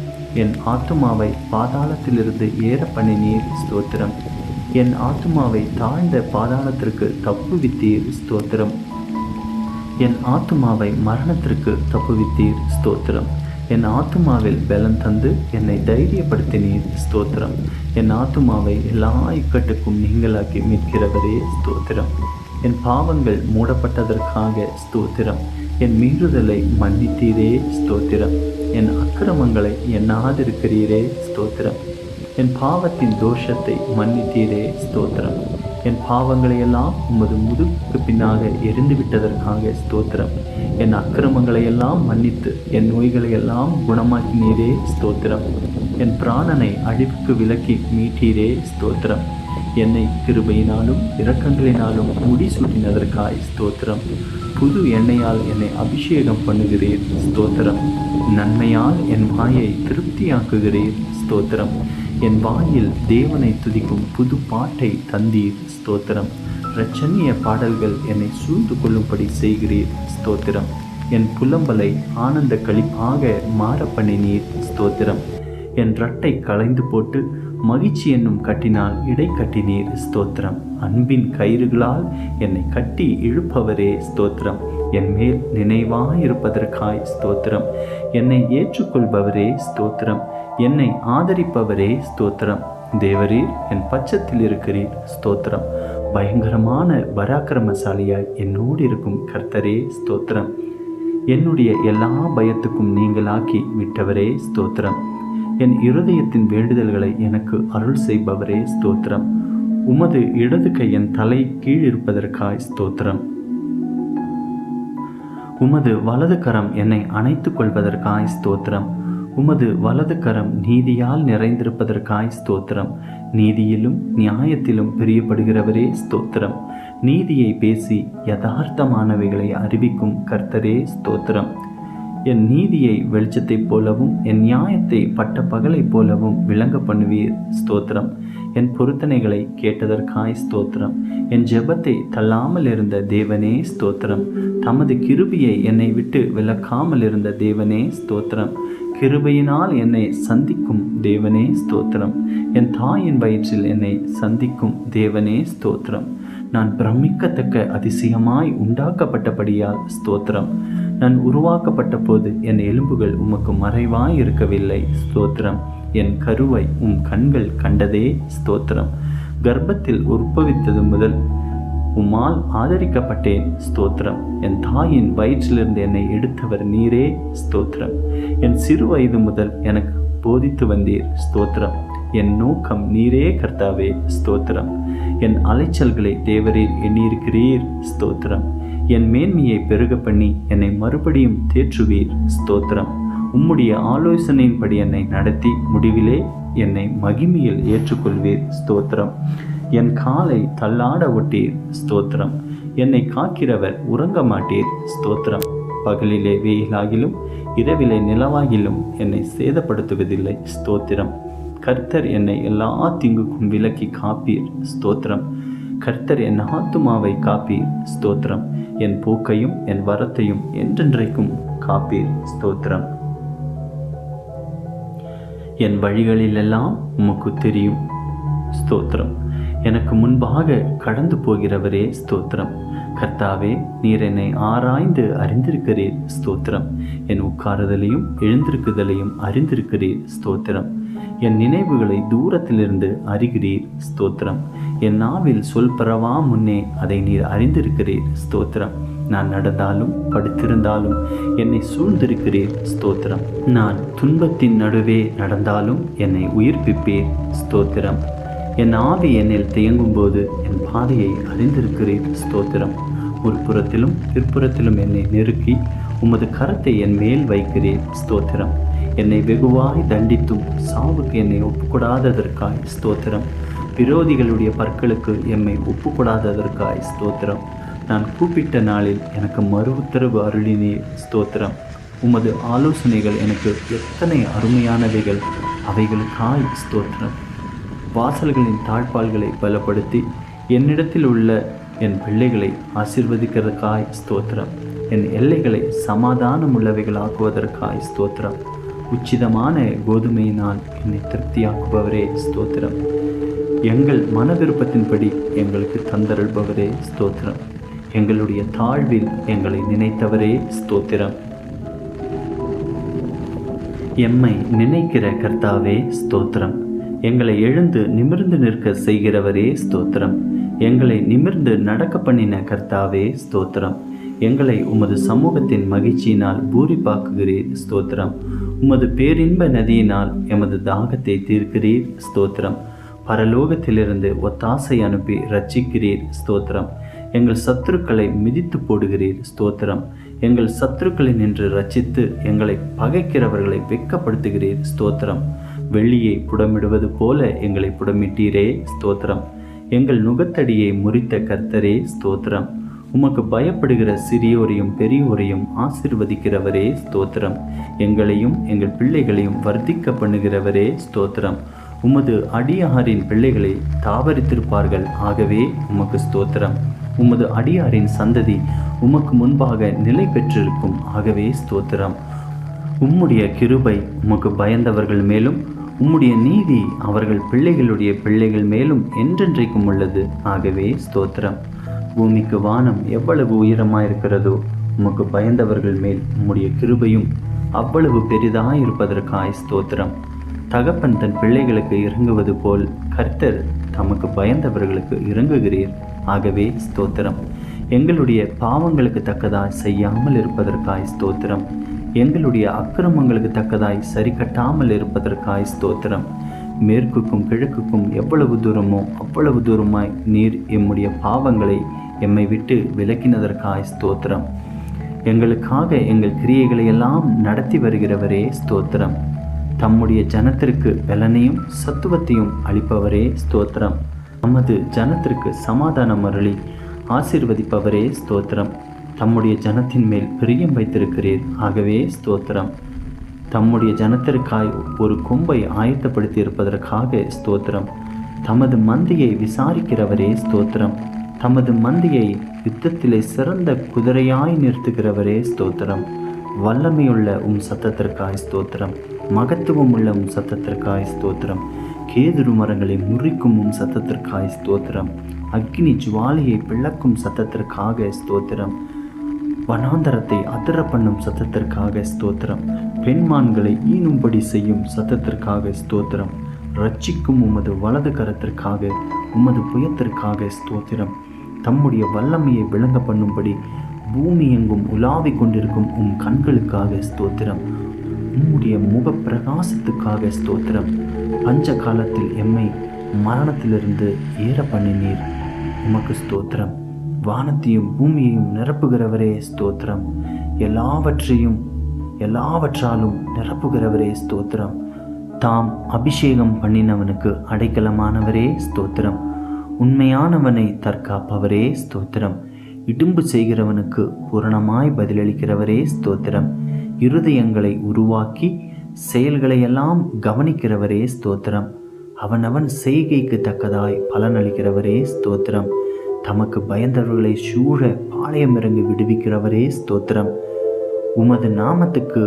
என் ஆத்துமாவை பாதாளத்திலிருந்து ஏற பண்ணினீர். ஸ்தோத்திரம். என் ஆத்துமாவை தாழ்ந்த பாதாளத்திற்கு தப்புவித்தீர். ஸ்தோத்திரம். என் ஆத்துமாவை மரணத்திற்கு தப்புவித்தீர். ஸ்தோத்திரம். என் ஆத்துமாவில் பலன் தந்து என்னை தைரியப்படுத்தினீர். ஸ்தோத்திரம். என் ஆத்துமாவை எல்லா இக்கட்டுக்கும் நீங்களாக்கி மீட்கிறவரே ஸ்தோத்திரம். என் பாவங்கள் மூடப்பட்டதற்காக ஸ்தோத்திரம். என் மீறுதலை மன்னித்தீரே ஸ்தோத்திரம். என் அக்கிரமங்களை எண்ணாதிருக்கிறீரே ஸ்தோத்திரம். என் பாவத்தின் தோஷத்தை மன்னித்தீரே ஸ்தோத்திரம். என் பாவங்களை எல்லாம் உமது முதுகுக்கு பின்னாக எரிந்து விட்டதற்காக ஸ்தோத்திரம். என் அக்கிரமங்களை எல்லாம் மன்னித்து என் நோய்களை எல்லாம் குணமாக்கினீரே ஸ்தோத்திரம். என் பிராணனை அழிவுக்கு விலக்கி மீட்டீரே ஸ்தோத்திரம். என்னை கிருபையினாலும் இரக்கங்களினாலும் முடிசூட்டினதற்காய் ஸ்தோத்திரம். புது எண்ணெயால் என்னை அபிஷேகம் பண்ணுகிறீர். ஸ்தோத்திரம். நன்மையால் என் வாயை திருப்தியாக்குகிறீர். ஸ்தோத்திரம். என் வாயில் தேவனை துதிக்கும் புது பாட்டை தந்தீர். ஸ்தோத்திரம். இரட்சணிய பாடல்கள் என்னை சூழ்ந்து கொள்ளும்படி செய்கிறீர். ஸ்தோத்திரம். என் புலம்பலை ஆனந்த களிப்பாக மாற பண்ணினீர். ஸ்தோத்திரம். என் ரட்டை களைந்து போட்டு மகிழ்ச்சி என்னும் கட்டினால் இடை கட்டினீர். ஸ்தோத்திரம். அன்பின் கயிறுகளால் என்னை கட்டி இழுப்பவரே ஸ்தோத்திரம். என் மேல் நினைவாயிருப்பதற்காய் ஸ்தோத்திரம். என்னை ஏற்றுக்கொள்பவரே ஸ்தோத்திரம். என்னை ஆதரிப்பவரே ஸ்தோத்திரம். தேவரீர் என் பட்சத்தில் இருக்கிறீர். ஸ்தோத்திரம். பயங்கரமான பராக்கிரமசாலியாய் என்னோடு இருக்கும் கர்த்தரே ஸ்தோத்திரம். என்னுடைய எல்லா பயத்துக்கும் நீங்களாக்கி விட்டவரே ஸ்தோத்திரம். என் இருதயத்தின் வேண்டுதல்களை எனக்கு அருள் செய்பவரே ஸ்தோத்திரம். உமது இடது கை என் தலை கீழ் இருப்பதற்காய் ஸ்தோத்திரம். உமது வலது கரம் என்னை அணைத்துக் கொள்வதற்காய் ஸ்தோத்திரம். உமது வலது கரம் நீதியால் நிறைந்திருப்பதற்காய் ஸ்தோத்திரம். நீதியிலும் நியாயத்திலும் பிரியப்படுகிறவரே ஸ்தோத்திரம். நீதியை பேசி யதார்த்தமானவைகளை அறிவிக்கும் கர்த்தரே ஸ்தோத்திரம். என் நீதியை வெளிச்சத்தைப் போலவும் என் நியாயத்தை பட்ட பகலைப் போலவும் விளங்க பண்ணுவீர். ஸ்தோத்திரம். என் பொருத்தனைகளை கேட்டதற்காய் ஸ்தோத்திரம். என் ஜெபத்தை தள்ளாமல் இருந்த தேவனே ஸ்தோத்திரம். தமது கிருபையை என்னை விட்டு விலக்காமல் இருந்த தேவனே ஸ்தோத்திரம். கிருபையினால் என்னை சந்திக்கும் தேவனே ஸ்தோத்திரம். என் தாயின் வயிற்றில் என்னை சந்திக்கும் தேவனே ஸ்தோத்திரம். நான் பிரமிக்கத்தக்க அதிசயமாய் உண்டாக்கப்பட்டபடியால் ஸ்தோத்திரம். நான் உருவாக்கப்பட்ட போது என் எலும்புகள் உமக்கு மறைவாய் இருக்கவில்லை. ஸ்தோத்திரம். என் கருவை கண்கள் கண்டதே. ஸ்தோத்திரம். கர்ப்பத்தில் உற்பவித்தது முதல் உம்மால் ஆதரிக்கப்பட்டேன். ஸ்தோத்திரம். என் தாயின் வயிற்றிலிருந்து என்னை எடுத்தவர் நீரே. ஸ்தோத்திரம். என் சிறு வயது முதல் எனக்கு போதித்து வந்தீர். ஸ்தோத்திரம். என் நோக்கம் நீரே கர்த்தாவே. ஸ்தோத்திரம். என் அலைச்சல்களை தேவரீர் எண்ணியிருக்கிறீர். ஸ்தோத்திரம். என் மேன்மையை பெருக பண்ணி என்னை மறுபடியும் தேற்றுவீர். ஸ்தோத்திரம். உம்முடைய ஆலோசனையின்படி என்னை நடத்தி முடிவிலே என்னை மகிமையில் ஏற்றுக்கொள்வீர். ஸ்தோத்திரம். என் காலை தள்ளாட ஒட்டீர். ஸ்தோத்திரம். என்னை காக்கிறவர் உறங்க மாட்டீர். ஸ்தோத்திரம். பகலிலே வெயிலாகிலும் இரவிலே நிலவாகிலும் என்னை சேதப்படுத்துவதில்லை. ஸ்தோத்திரம். கர்த்தர் என்னை எல்லா தீங்குக்கும் விலக்கி காப்பீர். ஸ்தோத்திரம். கர்த்தர் என் ஆத்துமாவை காப்பீர். ஸ்தோத்திரம். என் போக்கையும் என் வரத்தையும் என்றென்றைக்கும் காப்பீர். ஸ்தோத்திரம். என் வழிகளிலெல்லாம் உமக்கு தெரியும். ஸ்தோத்திரம். எனக்கு முன்பாக கடந்து போகிறவரே ஸ்தோத்திரம். கர்த்தாவே, நீர் என்னை ஆராய்ந்து அறிந்திருக்கிறீர், ஸ்தோத்திரம். என் உட்காருதலையும் எழுந்திருக்குதலையும் அறிந்திருக்கிறீர், ஸ்தோத்திரம். என் நினைவுகளை தூரத்திலிருந்து அறிகிறீர், ஸ்தோத்திரம். என் நாவில் சொல் பெறவா முன்னே அதை நீர் அறிந்திருக்கிறீர், ஸ்தோத்திரம். நான் நடந்தாலும் படுத்திருந்தாலும் என்னை சூழ்ந்திருக்கிறீர், ஸ்தோத்திரம். நான் துன்பத்தின் நடுவே நடந்தாலும் என்னை உயிர்ப்பிப்பீர், ஸ்தோத்திரம். என் ஆவி என்னில் தேங்கும் போது என் பாதையை அறிந்திருக்கிறீர், ஸ்தோத்திரம். ஒரு புறத்திலும் பிற்புறத்திலும் என்னை நெருக்கி உமது கரத்தை என் மேல் வைக்கிறீர், ஸ்தோத்திரம். என்னை வெகுவாய் தண்டித்தும் சாவுக்கு என்னை ஒப்புக்கொடாததற்காய் ஸ்தோத்திரம். விரோதிகளுடைய பற்களுக்கு எம்மை ஒப்புக்கொடாததற்காய் ஸ்தோத்திரம். நான் கூப்பிட்ட நாளில் எனக்கு மறு உத்தரவு அருளினீர், ஸ்தோத்திரம். உமது ஆலோசனைகள் எனக்கு எத்தனை அருமையானவைகள், அவைகளுக்காய் ஸ்தோத்திரம். வாசல்களின் தாழ்பால்களை பலப்படுத்தி என்னிடத்தில் உள்ள என் பிள்ளைகளை ஆசீர்வதிக்கிறதுக்காய் ஸ்தோத்திரம். என் எல்லைகளை சமாதானம் உள்ளவைகளாக்குவதற்காய் ஸ்தோத்திரம். உச்சிதமான கோதுமையினால் என்னை திருப்தியாக்குபவரே, ஸ்தோத்திரம். எங்கள் மன விருப்பத்தின்படி எங்களுக்கு தந்தருள்பவரே, ஸ்தோத்திரம். எங்களுடைய தாழ்வில் எங்களை நினைத்தவரே, ஸ்தோத்திரம். எம்மை நினைக்கிற கர்த்தாவே, ஸ்தோத்திரம். எங்களை எழுந்து நிமிர்ந்து நிற்க செய்கிறவரே, ஸ்தோத்திரம். எங்களை நிமிர்ந்து நடக்க பண்ணின கர்த்தாவே, ஸ்தோத்திரம். எங்களை உமது சமூகத்தின் மகிழ்ச்சியினால் பூரிப்பாக்குகிறீர், ஸ்தோத்திரம். உமது பேரின்ப நதியினால் எமது தாகத்தை தீர்க்கிறீர், ஸ்தோத்திரம். பரலோகத்திலிருந்து ஒத்தாசை அனுப்பி ரட்சிக்கிறீர், ஸ்தோத்திரம். எங்கள் சத்துருக்களை மிதித்து போடுகிறீர், ஸ்தோத்திரம். எங்கள் சத்துருக்களை நின்று ரட்சித்து எங்களை பகைக்கிறவர்களை வெட்கப்படுத்துகிறீர், ஸ்தோத்திரம். வெள்ளியை புடமிடுவது போல எங்களை புடமிட்டீரே, ஸ்தோத்திரம். எங்கள் நுகத்தடியை முறித்த கர்த்தரே, ஸ்தோத்திரம். உமக்கு பயப்படுகிற சிறியோரையும் பெரியோரையும் ஆசீர்வதிக்கிறவரே, ஸ்தோத்திரம். எங்களையும் எங்கள் பிள்ளைகளையும் வர்த்திக்க பண்ணுகிறவரே, ஸ்தோத்திரம். உமது அடியாரின் பிள்ளைகளை தாவரித்திருப்பார்கள், ஆகவே உமக்கு ஸ்தோத்திரம். உமது அடியாரின் சந்ததி உமக்கு முன்பாக நிலை பெற்றிருக்கும், ஆகவே ஸ்தோத்திரம். உம்முடைய கிருபை உமக்கு பயந்தவர்கள் மேலும் உம்முடைய நீதி அவர்கள் பிள்ளைகளுடைய பிள்ளைகள் மேலும் என்றென்றைக்கும் உள்ளது, ஆகவே ஸ்தோத்திரம். பூமிக்கு வானம் எவ்வளவு உயரமாயிருக்கிறதோ உமக்கு பயந்தவர்கள் மேல் உம்முடைய கிருபையும் அவ்வளவு பெரிதாயிருப்பதற்காய் ஸ்தோத்திரம். தகப்பன் தன் பிள்ளைகளுக்கு இறங்குவது போல் கர்த்தர் தமக்கு பயந்தவர்களுக்கு இறங்குகிறீர், ஆகவே ஸ்தோத்திரம். எங்களுடைய பாவங்களுக்கு தக்கதாய் செய்யாமல் இருப்பதற்காய் ஸ்தோத்திரம். எங்களுடைய அக்கிரமங்களுக்கு தக்கதாய் சரி கட்டாமல் இருப்பதற்காய் ஸ்தோத்திரம். மேற்குக்கும் கிழக்குக்கும் எவ்வளவு தூரமோ அவ்வளவு தூரமாய் நீர் எம்முடைய பாவங்களை எம்மை விட்டு விலக்கினதற்காய் ஸ்தோத்திரம். எங்களுக்காக எங்கள் கிரியைகளை எல்லாம் நடத்தி வருகிறவரே, ஸ்தோத்திரம். தம்முடைய ஜனத்திற்கு பலனையும் சத்துவத்தையும் அளிப்பவரே, ஸ்தோத்திரம். நமது ஜனத்திற்கு சமாதானம் அருளி ஆசீர்வதிப்பவரே, ஸ்தோத்திரம். தம்முடைய ஜனத்தின் மேல் பிரியம் வைத்திருக்கிறீர், ஆகவே ஸ்தோத்திரம். தம்முடைய ஜனத்திற்காய் ஒரு கொம்பை ஆயத்தப்படுத்தி இருப்பதற்காக ஸ்தோத்திரம். தமது மந்தையை விசாரிக்கிறவரே, ஸ்தோத்திரம். தமது மந்தையை யுத்தத்திலே சிறந்த குதிரையாய் நிறுத்துகிறவரே, ஸ்தோத்திரம். வல்லமையுள்ள சத்தத்திற்காய் ஸ்தோத்திரம். மகத்துவம் உள்ள சத்தத்திற்காய் ஸ்தோத்திரம். கேதுரு மரங்களை முறிக்கும் சத்தத்திற்காய் ஸ்தோத்திரம். அக்னி ஜுவாலையை பிளக்கும் சத்தத்திற்காக ஸ்தோத்திரம். வனாந்தரத்தை அதிர பண்ணும் சத்தத்திற்காக ஸ்தோத்திரம். பெண்மான்களை ஈனும்படி செய்யும் சத்தத்திற்காக ஸ்தோத்திரம். ரட்சிக்கும் உமது வலது கரத்திற்காக உமது புயத்திற்காக ஸ்தோத்திரம். தம்முடைய வல்லமையை விளங்க பண்ணும்படி பூமி எங்கும் உலாவிக் கொண்டிருக்கும் கண்களுக்காக ஸ்தோத்திரம். உம்முடைய முக பிரகாசத்துக்காக ஸ்தோத்திரம். பஞ்ச காலத்தில் எம்மை மரணத்திலிருந்து ஏற பண்ணினீர், உமக்கு ஸ்தோத்திரம். வானத்தையும் பூமியையும் நிரப்புகிறவரே, ஸ்தோத்திரம். எல்லாவற்றாலும் நிரப்புகிறவரே, ஸ்தோத்திரம். தாம் அபிஷேகம் பண்ணினவனுக்கு அடைக்கலமானவரே, ஸ்தோத்திரம். உண்மையானவனை தற்காப்பவரே, ஸ்தோத்திரம். இடும்பு செய்கிறவனுக்கு பூரணமாய் பதிலளிக்கிறவரே, ஸ்தோத்திரம். இருதயங்களை உருவாக்கி செயல்களையெல்லாம் கவனிக்கிறவரே, ஸ்தோத்திரம். அவனவன் செய்கைக்கு தக்கதாய் பலனளிக்கிறவரே, ஸ்தோத்திரம். தமக்கு பயந்தவர்களை சூழ பாளையம் இறங்கி விடுவிக்கிறவரே, ஸ்தோத்திரம். உமது நாமத்துக்கு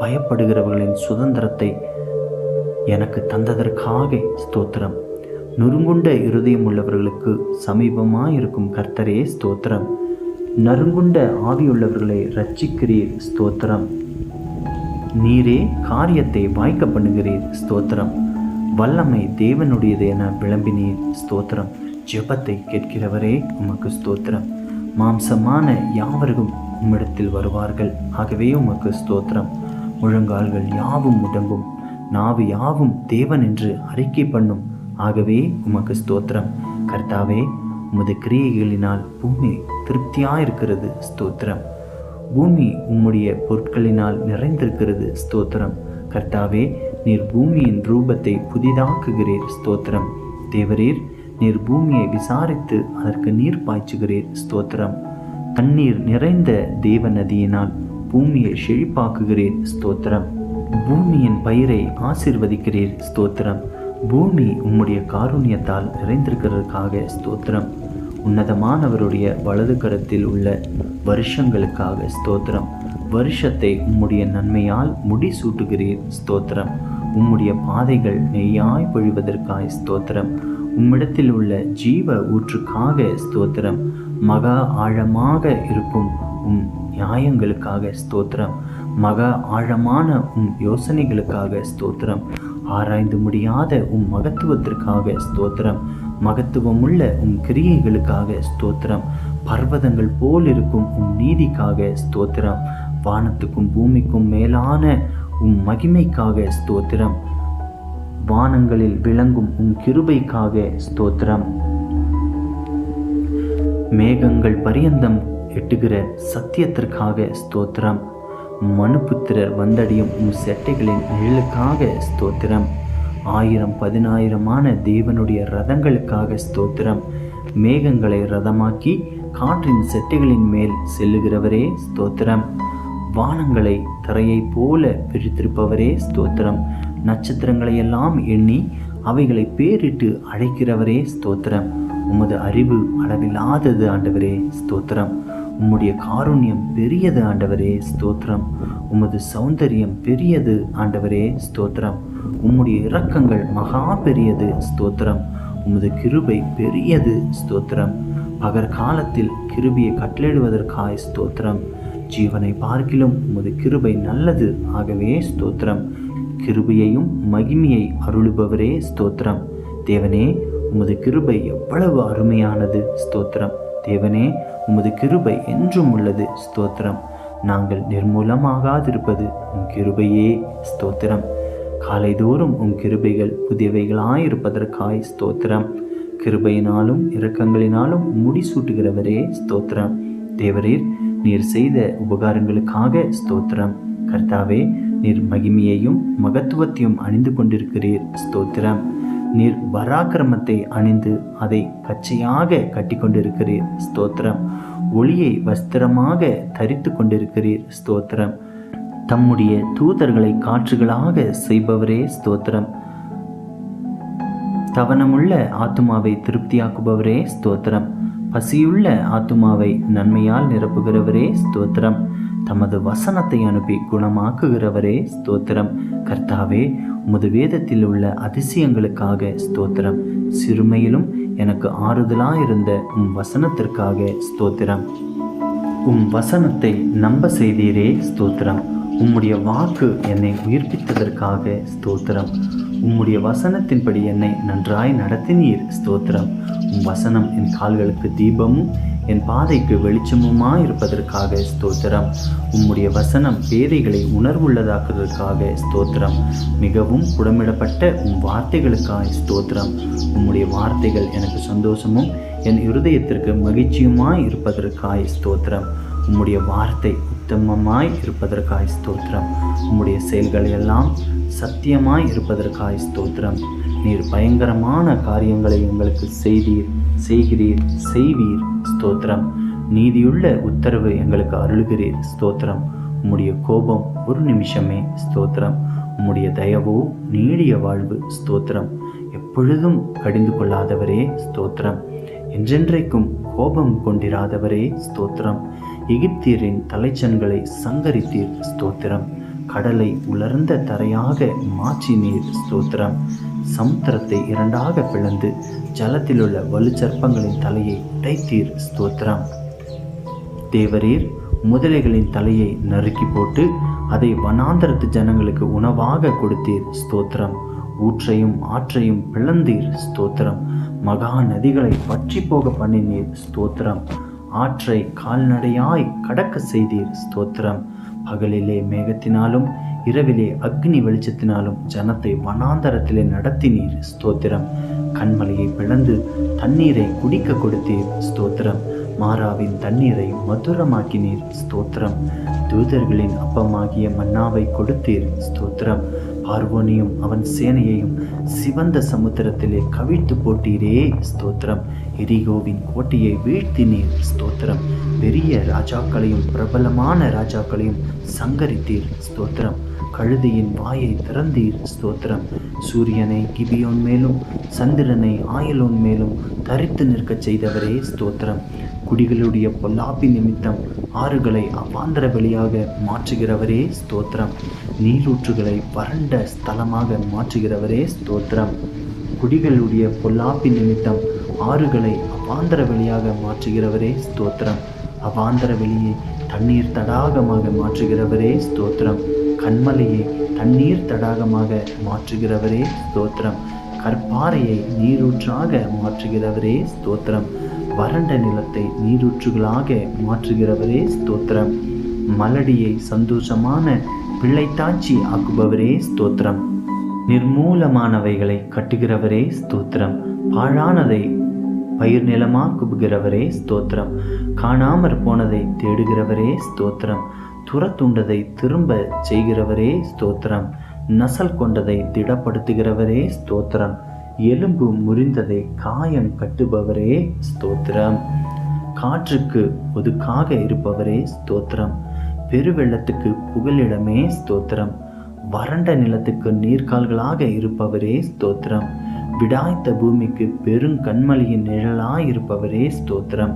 பயப்படுகிறவர்களின் சுதந்திரத்தை எனக்கு தந்ததற்காக ஸ்தோத்திரம். நொறுங்குண்ட இருதயம் உள்ளவர்களுக்கு சமீபமாயிருக்கும் கர்த்தரே, ஸ்தோத்திரம். நறுங்குண்ட ஆவியுள்ளவர்களை இரட்சிக்கிறீர், ஸ்தோத்திரம். நீரே காரியத்தை வாய்க்க பண்ணுகிறீர், ஸ்தோத்திரம். வல்லமை தேவனுடையது என விளம்பினீர், ஸ்தோத்திரம். ஜெபத்தை கேட்கிறவரே உமக்கு ஸ்தோத்திரம். மாம்சமான யாவரும் உம்மிடத்தில் வருவார்கள், ஆகவே உமக்கு ஸ்தோத்திரம். முழங்கால்கள் யாவும் முடங்கும், நாவு யாவும் தேவன் என்று அறிக்கை பண்ணும், ஆகவே உமக்கு ஸ்தோத்திரம். கர்த்தாவே, உமது கிரியைகளினால் பூமி திருப்தியாயிருக்கிறது, ஸ்தோத்திரம். பூமி உம்முடைய பொருட்களினால் நிறைந்திருக்கிறது, ஸ்தோத்திரம். கர்த்தாவே, நீர் பூமியின் ரூபத்தை புதிதாக்குகிறீர், ஸ்தோத்திரம். தேவரீர், நீர் பூமியை விசாரித்து அதற்கு நீர் பாய்ச்சுகிறீர், ஸ்தோத்திரம். தண்ணீர் நிறைந்த தேவ நதியினால் பூமியை செழிப்பாக்குகிறீர், ஸ்தோத்திரம். பூமியின் பயிரை ஆசீர்வதிக்கிறீர், ஸ்தோத்திரம். பூமி உம்முடைய காருண்யத்தால் நிறைந்திருக்கிறதுக்காக ஸ்தோத்திரம். உன்னதமானவருடைய வலது கரத்தில் உள்ள வருஷங்களுக்காக ஸ்தோத்திரம். வருஷத்தை உம்முடைய நன்மையால் முடிசூட்டுகிறீர், ஸ்தோத்திரம். உம்முடைய பாதைகள் நெய்யாய் பொழிவதற்காய் ஸ்தோத்திரம். உம்மிடத்தில் உள்ள ஜீவ ஊற்றுக்காக ஸ்தோத்திரம். மகா ஆழமாக இருக்கும் உம் நியாயங்களுக்காக ஸ்தோத்திரம். மகா ஆழமான உம் யோசனைகளுக்காக ஸ்தோத்திரம். ஆராய்ந்து முடியாத உம் மகத்துவத்திற்காக ஸ்தோத்திரம். மகத்துவமுள்ள உம் கிரியைகளுக்காக ஸ்தோத்திரம். பர்வதங்கள் போல் இருக்கும் உம் நீதிக்காக ஸ்தோத்திரம். வானத்துக்கும் பூமிக்கும் மேலான உம் மகிமைக்காக ஸ்தோத்திரம். வானங்களில் விளங்கும் உம் கிருபைக்காக ஸ்தோத்திரம். மேகங்கள் பரியந்தம் எட்டுகிற சத்தியத்திற்காக ஸ்தோத்திரம். மனுபுத்திரர் வந்தடையும் உம் செட்டைகளின் நிழலுக்காக ஸ்தோத்திரம். 1000-10,000 தேவனுடைய ரதங்களுக்காக ஸ்தோத்திரம். மேகங்களை ரதமாக்கி காற்றின் செட்டைகளின் மேல் செல்லுகிறவரே ஸ்தோத்திரம். வானங்களை தரையை போல பிரித்திருப்பவரே ஸ்தோத்திரம். நட்சத்திரங்களை எல்லாம் எண்ணி அவைகளை பேரிட்டு அழைக்கிறவரே ஸ்தோத்திரம். உமது அறிவு அளவில்லாதது ஆண்டவரே, ஸ்தோத்திரம். உம்முடைய காருண்யம் பெரியது ஆண்டவரே, ஸ்தோத்திரம். உமது சௌந்தரியம் பெரியது ஆண்டவரே, ஸ்தோத்திரம். உம்முடைய இரக்கங்கள் மகா பெரியது, ஸ்தோத்திரம். உமது கிருபை பெரியது, ஸ்தோத்திரம். பகற்காலத்தில் கிருபையை கட்டளையிடுவதற்காய் ஸ்தோத்திரம். ஜீவனை பார்க்கிலும் உமது கிருபை நல்லது, ஆகவே ஸ்தோத்திரம். கிருபையையும் மகிமையை அருளுபவரே ஸ்தோத்திரம். தேவனே, உமது கிருபை எவ்வளவு அருமையானது, ஸ்தோத்திரம். தேவனே, உமது கிருபை என்றும் உள்ளது, ஸ்தோத்திரம். நாங்கள் நிர்மூலமாகாதிருப்பது உம் கிருபையே, ஸ்தோத்திரம். காலைதோறும் உம் கிருபைகள் புதியவைகளாயிருப்பதற்காய் ஸ்தோத்திரம். கிருபையினாலும் இரக்கங்களினாலும் முடிசூட்டுகிறவரே ஸ்தோத்திரம். தேவரீர், நீர் செய்த உபகாரங்களுக்காக ஸ்தோத்திரம். கர்த்தாவே, நீர் மகிமையையும் மகத்துவத்தையும் அணிந்து கொண்டிருக்கிறீர், ஸ்தோத்திரம். நீர் பராக்கிரமத்தை அணிந்து அதை கச்சையாக கட்டி கொண்டிருக்கிறீர், ஸ்தோத்திரம். ஒளியை வஸ்திரமாக தரித்து கொண்டிருக்கிறீர், ஸ்தோத்திரம். தம்முடைய தூதர்களை காற்றுகளாக செய்பவரே ஸ்தோத்திரம். தவனமுள்ள ஆத்துமாவை திருப்தியாக்குபவரே ஸ்தோத்திரம். பசியுள்ள ஆத்துமாவை நன்மையால் நிரப்புகிறவரே ஸ்தோத்திரம். தமது வசனத்தை அனுப்பி குணமாக்குகிறவரே ஸ்தோத்திரம். கர்த்தாவே, உமது வேதத்தில் உள்ள அதிசயங்களுக்காக ஸ்தோத்திரம். சிறுமையிலும் எனக்கு ஆறுதலாயிருந்த உம் வசனத்திற்காக ஸ்தோத்திரம். உம் வசனத்தை நம்ப செய்தீரே ஸ்தோத்திரம். உம்முடைய வாக்கு என்னை உயிர்ப்பித்ததற்காக ஸ்தோத்திரம். உம்முடைய வசனத்தின்படி என்னை நன்றாய் நடத்தினீர், ஸ்தோத்திரம். உம் வசனம் என் கால்களுக்கு தீபமும் என் பாதைக்கு வெளிச்சமுமாயிருப்பதற்காக ஸ்தோத்திரம். உம்முடைய வசனம் பேதைகளை உணர்வுள்ளதாக்குவதற்காக ஸ்தோத்திரம். மிகவும் புடமிடப்பட்ட உம் வார்த்தைகளுக்காய் ஸ்தோத்திரம். உம்முடைய வார்த்தைகள் எனக்கு சந்தோஷமும் என் இருதயத்திற்கு மகிழ்ச்சியுமாய் இருப்பதற்காய் ஸ்தோத்திரம். உம்முடைய வார்த்தை உத்தமமாய் இருப்பதற்காய் ஸ்தோத்திரம். உம்முடைய செயல்களை எல்லாம் சத்தியமாய் இருப்பதற்காய் ஸ்தோத்திரம். நீர் பயங்கரமான காரியங்களை எங்களுக்கு செய்கிறீர், ஸ்தோத்திரம். நீதியுள்ள உத்தரவு எங்களுக்கு அருளுகிறீர், ஸ்தோத்திரம். உம்முடைய கோபம் ஒரு நிமிஷமே, ஸ்தோத்திரம். உம்முடைய தயவோ நீடிய வாழ்வு, ஸ்தோத்திரம். எப்பொழுதும் கடிந்து கொள்ளாதவரே ஸ்தோத்திரம். என்றென்றைக்கும் கோபம் கொண்டிராதவரே ஸ்தோத்திரம். எகிப்தியரின் தலைச்சன்களை சங்கரித்தீர், ஸ்தோத்திரம். கடலை உலர்ந்த தரையாக மாற்றினீர், ஸ்தோத்திரம். சமுத்திரத்தை இரண்டாக பிளந்து ஜலத்திலுள்ள வலுச்சர்ப்பங்களின் தலையை உடைத்தீர், ஸ்தோத்திரம். தேவரீர் முதலைகளின் தலையை நறுக்கி போட்டு அதை வனாந்தரத்து ஜனங்களுக்கு உணவாக கொடுத்தீர், ஸ்தோத்திரம். ஊற்றையும் ஆற்றையும் பிளந்தீர், ஸ்தோத்திரம். மகா நதிகளை பற்றி போக பண்ணினீர், ஸ்தோத்திரம். ஆற்றை கால்நடையாய் கடக்க செய்தீர், ஸ்தோத்திரம். பகலிலே மேகத்தினாலும் இரவிலே அக்னி வெளிச்சத்தினாலும் ஜனத்தை வனாந்தரத்திலே நடத்தினீர், ஸ்தோத்திரம். கண்மலையை பிளந்து தண்ணீரை குடிக்க கொடுத்தீர், ஸ்தோத்திரம். மாறாவின் தண்ணீரை மதுரமாக்கினீர், ஸ்தோத்திரம். தூதர்களின் அப்பமாகிய மன்னாவை கொடுத்தீர், ஸ்தோத்திரம். பார்வோனையும் அவன் சேனையையும் சிவந்த சமுத்திரத்திலே கவிழ்த்து போட்டீரே, ஸ்தோத்திரம். எரிகோவின் கோட்டையை வீழ்த்தினீர், ஸ்தோத்திரம். பெரிய ராஜாக்களையும் பிரபலமான ராஜாக்களையும் சங்கரித்தீர், ஸ்தோத்திரம். கழுதையின் வாயை திறந்தீர், ஸ்தோத்திரம். சூரியனை கிபியோன் மேலும் சந்திரனை ஆயலோன் மேலும் தரித்து நிற்கச் செய்தவரே, ஸ்தோத்திரம். குடிகளுடைய பொல்லாப்பி நிமித்தம் ஆறுகளை அவாந்தர வெளியாக மாற்றுகிறவரே, ஸ்தோத்திரம். நீரூற்றுகளை வறண்ட ஸ்தலமாக மாற்றுகிறவரே, ஸ்தோத்திரம். குடிகளுடைய பொல்லாப்பி நிமித்தம் ஆறுகளை அவாந்தர வெளியாக மாற்றுகிறவரே, ஸ்தோத்திரம். அவாந்தர வெளியை தண்ணீர் தடாகமாக மாற்றுகிறவரே, ஸ்தோத்திரம். கண்மலையை தண்ணீர் தடாகமாக மாற்றுகிறவரே, ஸ்தோத்திரம். கற்பாறையை நீரூற்றாக மாற்றுகிறவரே, ஸ்தோத்திரம். வறண்ட நிலத்தை நீரூற்றுகளாக மாற்றுகிறவரே, ஸ்தோத்திரம். மலடியை சந்தோஷமான பிள்ளைத்தாச்சி ஆக்குபவரே, ஸ்தோத்திரம். நிர்மூலமானவைகளை கட்டுகிறவரே, ஸ்தோத்திரம். பாழானதை பயிர் நிலமாக்குகிறவரே, ஸ்தோத்திரம். காணாமற் போனதை தேடுகிறவரே, ஸ்தோத்திரம். துரத்துண்டதை திரும்ப செய்கிறவரே, ஸ்தோத்திரம். நசல் கொண்டதை திடப்படுத்துகிறவரே, ஸ்தோத்திரம். எலும்பு முறிந்ததை காயம் கட்டுபவரே, ஸ்தோத்திரம். காற்றுக்கு ஒதுக்காக இருப்பவரே, ஸ்தோத்திரம். பெருவெள்ளத்துக்கு புகலிடமே, ஸ்தோத்திரம். வறண்ட நிலத்துக்கு நீர்கால்களாக இருப்பவரே, ஸ்தோத்திரம். விடாய்த்த பூமிக்கு பெருங்கண்மலையின் நிழலாய் இருப்பவரே, ஸ்தோத்திரம்.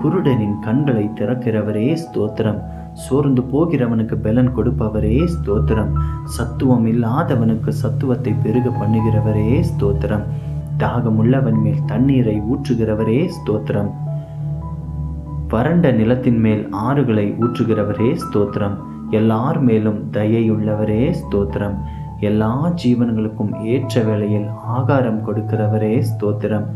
குருடனின் கண்களை திறக்கிறவரே, ஸ்தோத்திரம். சோர்ந்து போகிறவனுக்கு பலன் கொடுப்பவரே, ஸ்தோத்திரம். சத்துவம் இல்லாதவனுக்கு சத்துவத்தை பெருக பண்ணுகிறவரே, ஸ்தோத்திரம். தாகமுள்ளவன் மேல் தண்ணீரை ஊற்றுகிறவரே, ஸ்தோத்திரம். வறண்ட நிலத்தின் மேல் ஆறுகளை ஊற்றுகிறவரே, ஸ்தோத்திரம். எல்லார் மேலும் தயையுள்ளவரே, ஸ்தோத்திரம். எல்லா ஜீவன்களுக்கும் ஏற்ற வேளையில் ஆகாரம் கொடுக்கிறவரே, ஸ்தோத்திரம்.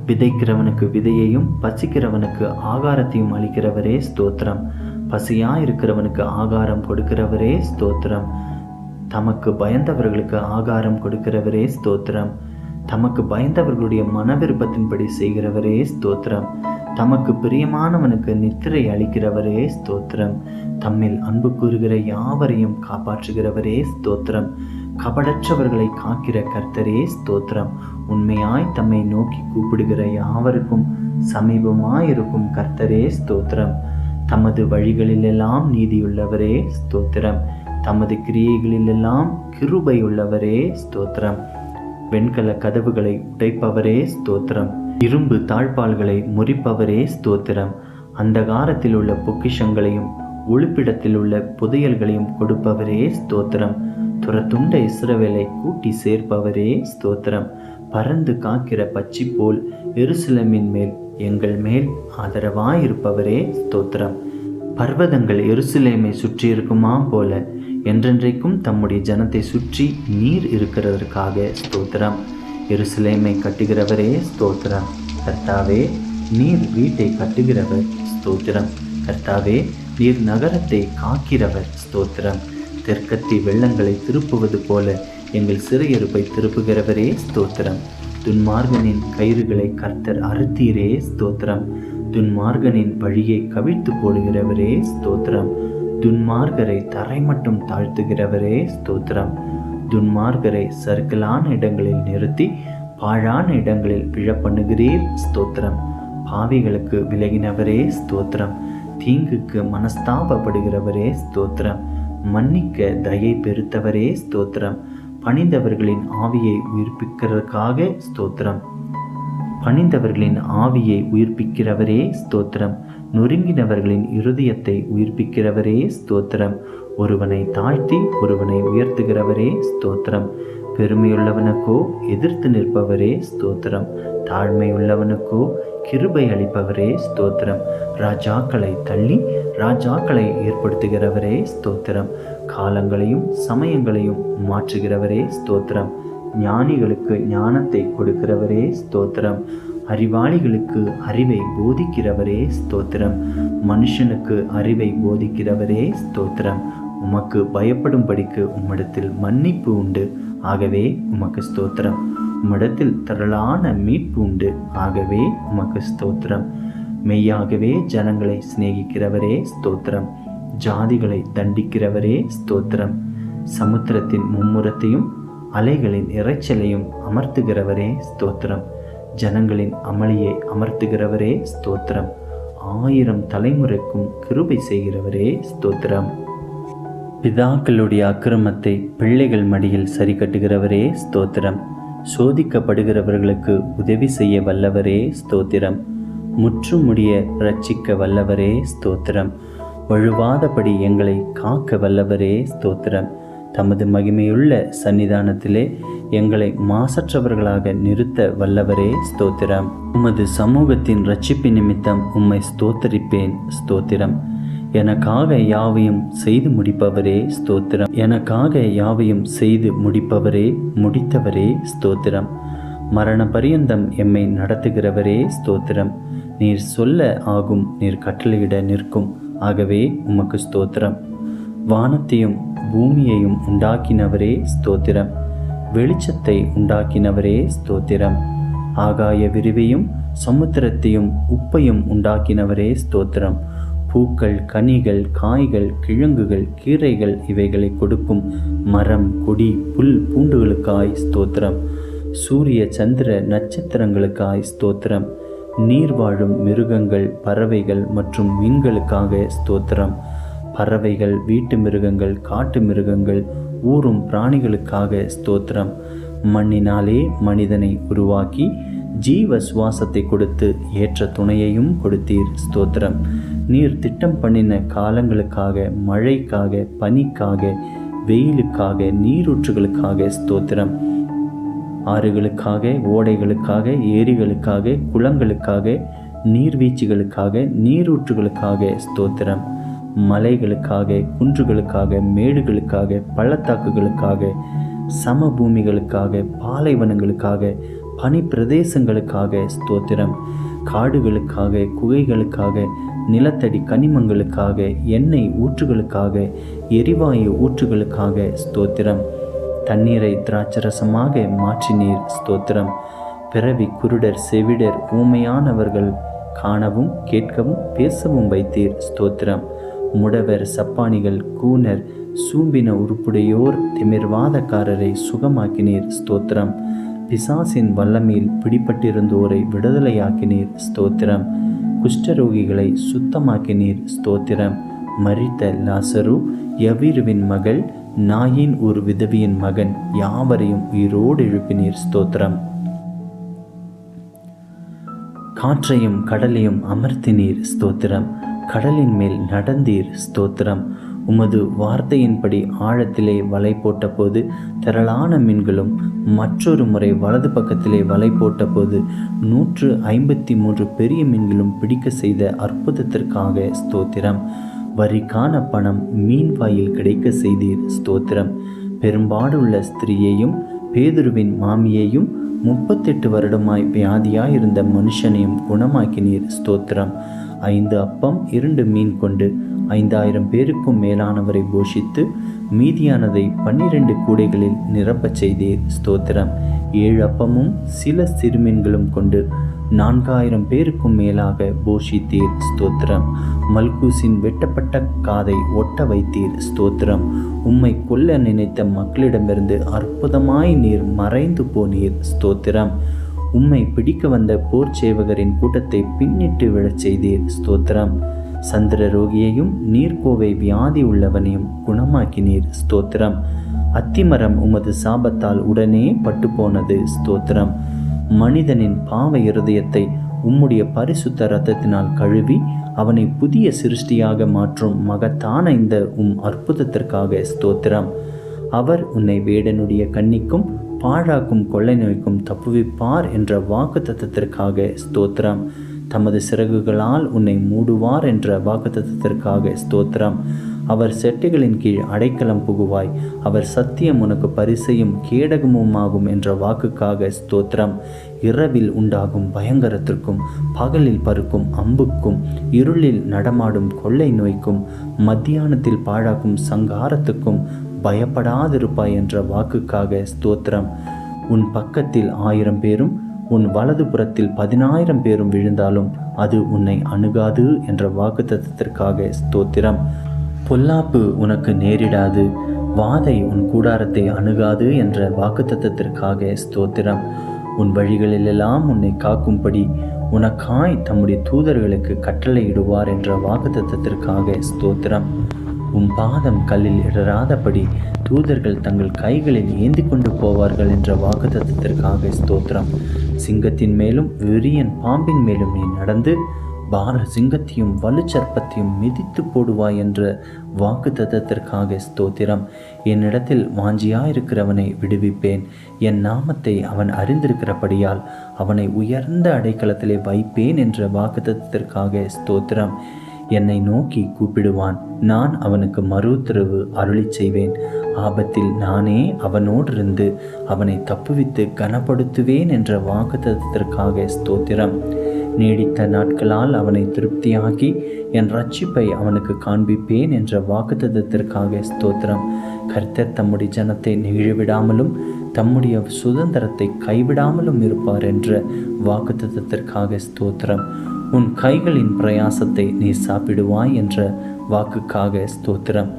விதைக்கிறவனுக்கு விதையையும் பசிக்கிறவனுக்கு ஆகாரத்தையும் அளிக்கிறவரே, ஸ்தோத்திரம். பசியாயிருக்கிறவனுக்கு ஆகாரம் கொடுக்கிறவரே, ஸ்தோத்திரம். தமக்கு பயந்தவர்களுக்கு ஆகாரம் கொடுக்கிறவரே, ஸ்தோத்திரம். தமக்கு பயந்தவர்களுடைய மன விருப்பத்தின்படி செய்கிறவரே, ஸ்தோத்திரம். தமக்கு பிரியமானவனுக்கு நித்திரை அளிக்கிறவரே, ஸ்தோத்திரம். தம்மில் அன்பு கூறுகிற யாவரையும் காப்பாற்றுகிறவரே, ஸ்தோத்திரம். கபடற்றவர்களை காக்கிற கர்த்தரே, ஸ்தோத்திரம். உண்மையாய் தம்மை நோக்கி கூப்பிடுகிற யாவருக்கும் சமீபமாயிருக்கும் கர்த்தரே, ஸ்தோத்திரம். தமது வழிகளிலெல்லாம் நீதியுள்ளவரே, ஸ்தோத்திரம். தமது கிரியைகளிலெல்லாம் கிருபையுள்ளவரே, ஸ்தோத்திரம். வெண்கல கதவுகளை உடைப்பவரே, ஸ்தோத்திரம். இரும்பு தாழ்பால்களை முறிப்பவரே, ஸ்தோத்திரம். அந்தகாரத்தில் உள்ள பொக்கிஷங்களையும் ஒளிப்பிடத்தில் உள்ள புதையல்களையும் கொடுப்பவரே, ஸ்தோத்திரம். துரத்துண்ட இஸ்ரவேலை கூட்டி சேர்ப்பவரே, ஸ்தோத்திரம். பறந்து காக்கிற பச்சி போல் எருசலேமின் மேல் எங்கள் மேல் ஆதரவாயிருப்பவரே, ஸ்தோத்திரம். பர்வதங்கள் எருசலேமை சுற்றியிருக்குமா போல என்றென்றைக்கும் தம்முடைய ஜனத்தை சுற்றி நீர் இருக்கிறதற்காக ஸ்தோத்திரம். எருசலேமை கட்டுகிறவரே, ஸ்தோத்திரம். கர்த்தாவே, நீர் வீட்டை கட்டுகிறவர், ஸ்தோத்திரம். கர்த்தாவே, நீர் நகரத்தை காக்கிறவர், ஸ்தோத்திரம். தெற்கத்தி வெள்ளங்களை திருப்புவது போல எங்கள் சிறையிருப்பை திருப்புகிறவரே, ஸ்தோத்திரம். துன்மார்கனின் கயிறுகளை கர்த்தர் அறுத்தீரே, ஸ்தோத்திரம். துன்மார்கனின் வழியை கவிழ்த்து போடுகிறவரே, ஸ்தோத்திரம். துன்மார்கரை தரை மட்டும் தாழ்த்துகிறவரே, ஸ்தோத்திரம். துன்மார்கரை சறுக்கலான இடங்களில் நிறுத்தி பாழான இடங்களில் விழப்பண்ணுகிறீர், ஸ்தோத்திரம். பாவிகளுக்கு விலகினவரே, ஸ்தோத்திரம். தீங்குக்கு மனஸ்தாபப்படுகிறவரே, ஸ்தோத்திரம். மன்னிக்க தயை பெருத்தவரே, ஸ்தோத்திரம். பணிந்தவர்களின் ஆவியை உயிர்ப்பிக்கிறதுக்காக ஸ்தோத்திரம். பணிந்தவர்களின் ஆவியை உயிர்ப்பிக்கிறவரே, ஸ்தோத்திரம். நொறுங்கினவர்களின் இருதயத்தை உயிர்ப்பிக்கிறவரே, ஸ்தோத்திரம். ஒருவனை தாழ்த்தி ஒருவனை உயர்த்துகிறவரே, ஸ்தோத்திரம். பெருமையுள்ளவனுக்கோ எதிர்த்து நிற்பவரே ஸ்தோத்திரம். தாழ்மையுள்ளவனுக்கோ கிருபை அளிப்பவரே ஸ்தோத்திரம். ராஜாக்களை தள்ளி ராஜாக்களை ஏற்படுத்துகிறவரே ஸ்தோத்திரம். காலங்களையும் சமயங்களையும் மாற்றுகிறவரே ஸ்தோத்திரம். ஞானிகளுக்கு ஞானத்தை கொடுக்கிறவரே ஸ்தோத்திரம். அறிவாளிகளுக்கு அறிவை போதிக்கிறவரே ஸ்தோத்திரம். மனுஷனுக்கு அறிவை போதிக்கிறவரே ஸ்தோத்திரம். உமக்கு பயப்படும்படிக்கு உம்மிடத்தில் மன்னிப்பு உண்டு, ஆகவே உமக்கு ஸ்தோத்திரம். உம்மிடத்தில் திரளான மீட்பு உண்டு, ஆகவே உமக்கு ஸ்தோத்திரம். மெய்யாகவே ஜனங்களை சிநேகிக்கிறவரே ஸ்தோத்திரம். ஜாதிகளை தண்டிக்கிறவரே ஸ்தோத்திரம். சமுத்திரத்தின் மும்முரத்தையும் அலைகளின் இரைச்சலையும் அமர்த்துகிறவரே ஸ்தோத்திரம். ஜனங்களின் அமளியை அமர்த்துகிறவரே ஸ்தோத்திரம். 1000 தலைமுறைக்கும் கிருபை செய்கிறவரே ஸ்தோத்திரம். பிதாக்களுடைய அக்கிரமத்தை பிள்ளைகள் மடியில் சரி கட்டுகிறவரே ஸ்தோத்திரம். சோதிக்கப்படுகிறவர்களுக்கு உதவி செய்ய வல்லவரே ஸ்தோத்திரம். முற்றுமுடிய ரட்சிக்க வல்லவரே ஸ்தோத்திரம். வழுவாதபடி எங்களை காக்க வல்லவரே ஸ்தோத்திரம். தமது மகிமையுள்ள சன்னிதானத்திலே எங்களை மாசற்றவர்களாக நிறுத்த வல்லவரே ஸ்தோத்திரம். உமது சமூகத்தின் இரட்சிப்பு நிமித்தம் உம்மை ஸ்தோத்தரிப்பேன் ஸ்தோத்திரம். எனக்காக யாவையும் செய்து முடிப்பவரே ஸ்தோத்திரம். எனக்காக யாவையும் செய்து முடிப்பவரே, முடித்தவரே ஸ்தோத்திரம். மரண பரியந்தம் எம்மை நடத்துகிறவரே ஸ்தோத்திரம். நீர் சொல்ல ஆகும், நீர் கட்டளையிட நிற்கும், ஆகவே உமக்கு ஸ்தோத்திரம். வானத்தையும் பூமியையும் உண்டாக்கினவரே ஸ்தோத்திரம். வெளிச்சத்தை உண்டாக்கினவரே ஸ்தோத்திரம். ஆகாய விரிவையும் சமுத்திரத்தையும் உப்பையும் உண்டாக்கினவரே ஸ்தோத்திரம். பூக்கள், கனிகள், காய்கள், கிழங்குகள், கீரைகள் இவைகளை கொடுக்கும் மரம், கொடி, புல், பூண்டுகளுக்காய் ஸ்தோத்திரம். சூரிய சந்திர நட்சத்திரங்களுக்காய் ஸ்தோத்திரம். நீர் வாழும் மிருகங்கள், பறவைகள் மற்றும் மீன்களுக்காக ஸ்தோத்திரம். பறவைகள், வீட்டு மிருகங்கள், காட்டு மிருகங்கள், ஊரும் பிராணிகளுக்காக ஸ்தோத்திரம். மண்ணினாலே மனிதனை உருவாக்கி ஜீவ சுவாசத்தை கொடுத்து ஏற்ற துணையையும் கொடுத்தீர் ஸ்தோத்திரம். நீர் திட்டம் பண்ணின காலங்களுக்காக, மழைக்காக, பனிக்காக, வெயிலுக்காக, நீரூற்றுகளுக்காக ஸ்தோத்திரம். ஆறுகளுக்காக, ஓடைகளுக்காக, ஏரிகளுக்காக, குளங்களுக்காக, நீர்வீழ்ச்சிகளுக்காக, நீரூற்றுகளுக்காக ஸ்தோத்திரம். மலைகளுக்காக, குன்றுகளுக்காக, மேடுகளுக்காக, பள்ளத்தாக்குகளுக்காக, சமபூமிகளுக்காக, பாலைவனங்களுக்காக, பனி பிரதேசங்களுக்காக ஸ்தோத்திரம். காடுகளுக்காக, குகைகளுக்காக, நிலத்தடி கனிமங்களுக்காக, எண்ணெய் ஊற்றுகளுக்காக, எரிவாயு ஊற்றுகளுக்காக ஸ்தோத்திரம். தண்ணீரை திராட்சரசமாக மாற்றினீர் ஸ்தோத்திரம். பிறவி குருடர், செவிடர், ஊமையானவர்கள் காணவும் கேட்கவும் பேசவும் வைத்தீர் ஸ்தோத்திரம். முடவர், சப்பானிகள், கூனர், சூம்பின உருப்புடையோர், திமிர்வாதக்காரரை சுகமாக்கினீர் ஸ்தோத்திரம். பிசாசின் வல்லமையில் பிடிப்பட்டிருந்தோரை விடுதலையாக்கினீர் ஸ்தோத்திரம். குஷ்டரோகிகளை சுத்தமாக்கினீர் ஸ்தோத்திரம். மரித்த லாசரு, யவீருவின் மகள், நாயின் ஒரு விதவியின் மகன் யாவரையும் உயிரோடு எழுப்பினீர் ஸ்தோத்திரம். காற்றையும் கடலையும் அமர்த்தினீர் ஸ்தோத்திரம். கடலின் மேல் நடந்தீர் ஸ்தோத்திரம். உமது வார்த்தையின்படி ஆழத்திலே வலை போட்ட போது திரளான மீன்களும், மற்றொரு முறை வலது பக்கத்திலே வலை போட்ட போது 153 பெரிய மீன்களும் பிடிக்க செய்த அற்புதத்திற்காக ஸ்தோத்திரம். வரிக்கான பணம் மீன் வாயில் கிடைக்க செய்தீர் ஸ்தோத்திரம். பெரும்பாடுள்ள ஸ்திரீயையும் பேதுருவின் மாமியையும் 38 வருடமாய் வியாதியாயிருந்த மனுஷனையும் குணமாக்கினீர் ஸ்தோத்திரம். 5 அப்பம் 2 மீன் கொண்டு 5000 பேருக்கும் மேலானவரை போஷித்து மீதியானதை 12 கூடைகளில் நிரப்பச் செய்தீர் ஸ்தோத்திரம். 7 அப்பமும் சில சிறுமீன்களும் கொண்டு 4000 பேருக்கும் மேலாக போஷித்தீர் ஸ்தோத்திரம். மல்கூசின் வெட்டப்பட்ட காதை ஒட்ட வைத்தீர் ஸ்தோத்திரம். உம்மை கொல்ல நினைத்த மக்களிடமிருந்து அற்புதமாய் நீர் மறைந்து போனீர் ஸ்தோத்திரம். உம்மை பிடிக்க வந்த போர் சேவகரின் கூட்டத்தை பின்னிட்டு விழச் செய்தீர் ஸ்தோத்திரம். சந்திர ரோகியையும் நீர்க்கோவை வியாதி உள்ளவனையும் குணமாக்கினீர் ஸ்தோத்திரம். அத்திமரம் உமது சாபத்தால் உடனே பட்டுப்போனது ஸ்தோத்திரம். மனிதனின் பாவ இருதயத்தை உம்முடைய பரிசுத்த இரத்தத்தினால் கழுவி அவனை புதிய சிருஷ்டியாக மாற்றும் மகத்தான இந்த அற்புதத்திற்காக ஸ்தோத்திரம். அவர் உன்னை வேடனுடைய கண்ணிக்கும் பாழாக்கும் கொள்ளை நோய்க்கும் தப்புவிப்பார் என்ற வாக்கு தத்தத்திற்காக ஸ்தோத்திரம். தமது சிறகுகளால் உன்னை மூடுவார் என்ற வாக்கு தத்தத்திற்காக ஸ்தோத்திரம். அவர் செட்டைகளின் கீழ் அடைக்கலம் புகுவாய், அவர் சத்தியம் உனக்கு பரிசையும் கேடகமுமாகும் என்ற வாக்குக்காக ஸ்தோத்திரம். இரவில் உண்டாகும் பயங்கரத்திற்கும், பகலில் பருக்கும் அம்புக்கும், இருளில் நடமாடும் கொள்ளை நோய்க்கும், மத்தியானத்தில் பாழாக்கும் சங்காரத்துக்கும் பயப்படாதிருப்பாய் என்ற வாக்குக்காக ஸ்தோத்திரம். உன் பக்கத்தில் 1000 பேரும் உன் வலது புறத்தில் 10,000 பேரும் விழுந்தாலும் அது உன்னை அணுகாது என்ற வாக்குத்தத்தத்திற்காக ஸ்தோத்திரம். பொல்லாப்பு உனக்கு நேரிடாது, வாதை உன் கூடாரத்தை அணுகாது என்ற வாக்குத்தத்தத்திற்காக ஸ்தோத்திரம். உன் வழிகளிலெல்லாம் உன்னை காக்கும்படி உனக்காய் தம்முடைய தூதர்களுக்கு கட்டளையிடுவார் என்ற வாக்குத்தத்தத்திற்காக ஸ்தோத்திரம். உன் பாதம் கல்லில் இடராதபடி தூதர்கள் தங்கள் கைகளில் ஏந்தி கொண்டு போவார்கள் என்ற வாக்குத்தத்தத்திற்காக ஸ்தோத்திரம். சிங்கத்தின் மேலும் விரியன் பாம்பின் மேலும் நீ நடந்து பால சிங்கத்தையும் வலுச்சற்பத்தையும் மிதித்து போடுவாய் என்ற வாக்குத்தத்தத்திற்காக ஸ்தோத்திரம். என்னிடத்தில் வாஞ்சியாயிருக்கிறவனை விடுவிப்பேன், என் நாமத்தை அவன் அறிந்திருக்கிறபடியால் அவனை உயர்ந்த அடைக்கலத்திலே வைப்பேன் என்ற வாக்குத்தத்தத்திற்காக ஸ்தோத்திரம். என்னை நோக்கி கூப்பிடுவான், நான் அவனுக்கு மறு உத்தரவு அருளி செய்வேன். ஆபத்தில் நானே அவனோடிருந்து அவனை தப்புவித்து கனப்படுத்துவேன் என்ற வாக்குத்தத்தத்திற்காக ஸ்தோத்திரம். நீடித்த நாட்களால் அவனை திருப்தியாக்கி என் ரட்சிப்பை அவனுக்கு காண்பிப்பேன் என்ற வாக்குத்தத்தத்திற்காக ஸ்தோத்திரம். கர்த்தர் தம்முடைய ஜனத்தை நெகிழவிடாமலும் தம்முடைய சுதந்திரத்தை கைவிடாமலும் இருப்பார் என்ற வாக்குத்தத்தத்திற்காக ஸ்தோத்திரம். உன் கைகளின் பிரயாசத்தை நீ சாப்பிடுவாய் என்ற வாக்குக்காக ஸ்தோத்திரம்.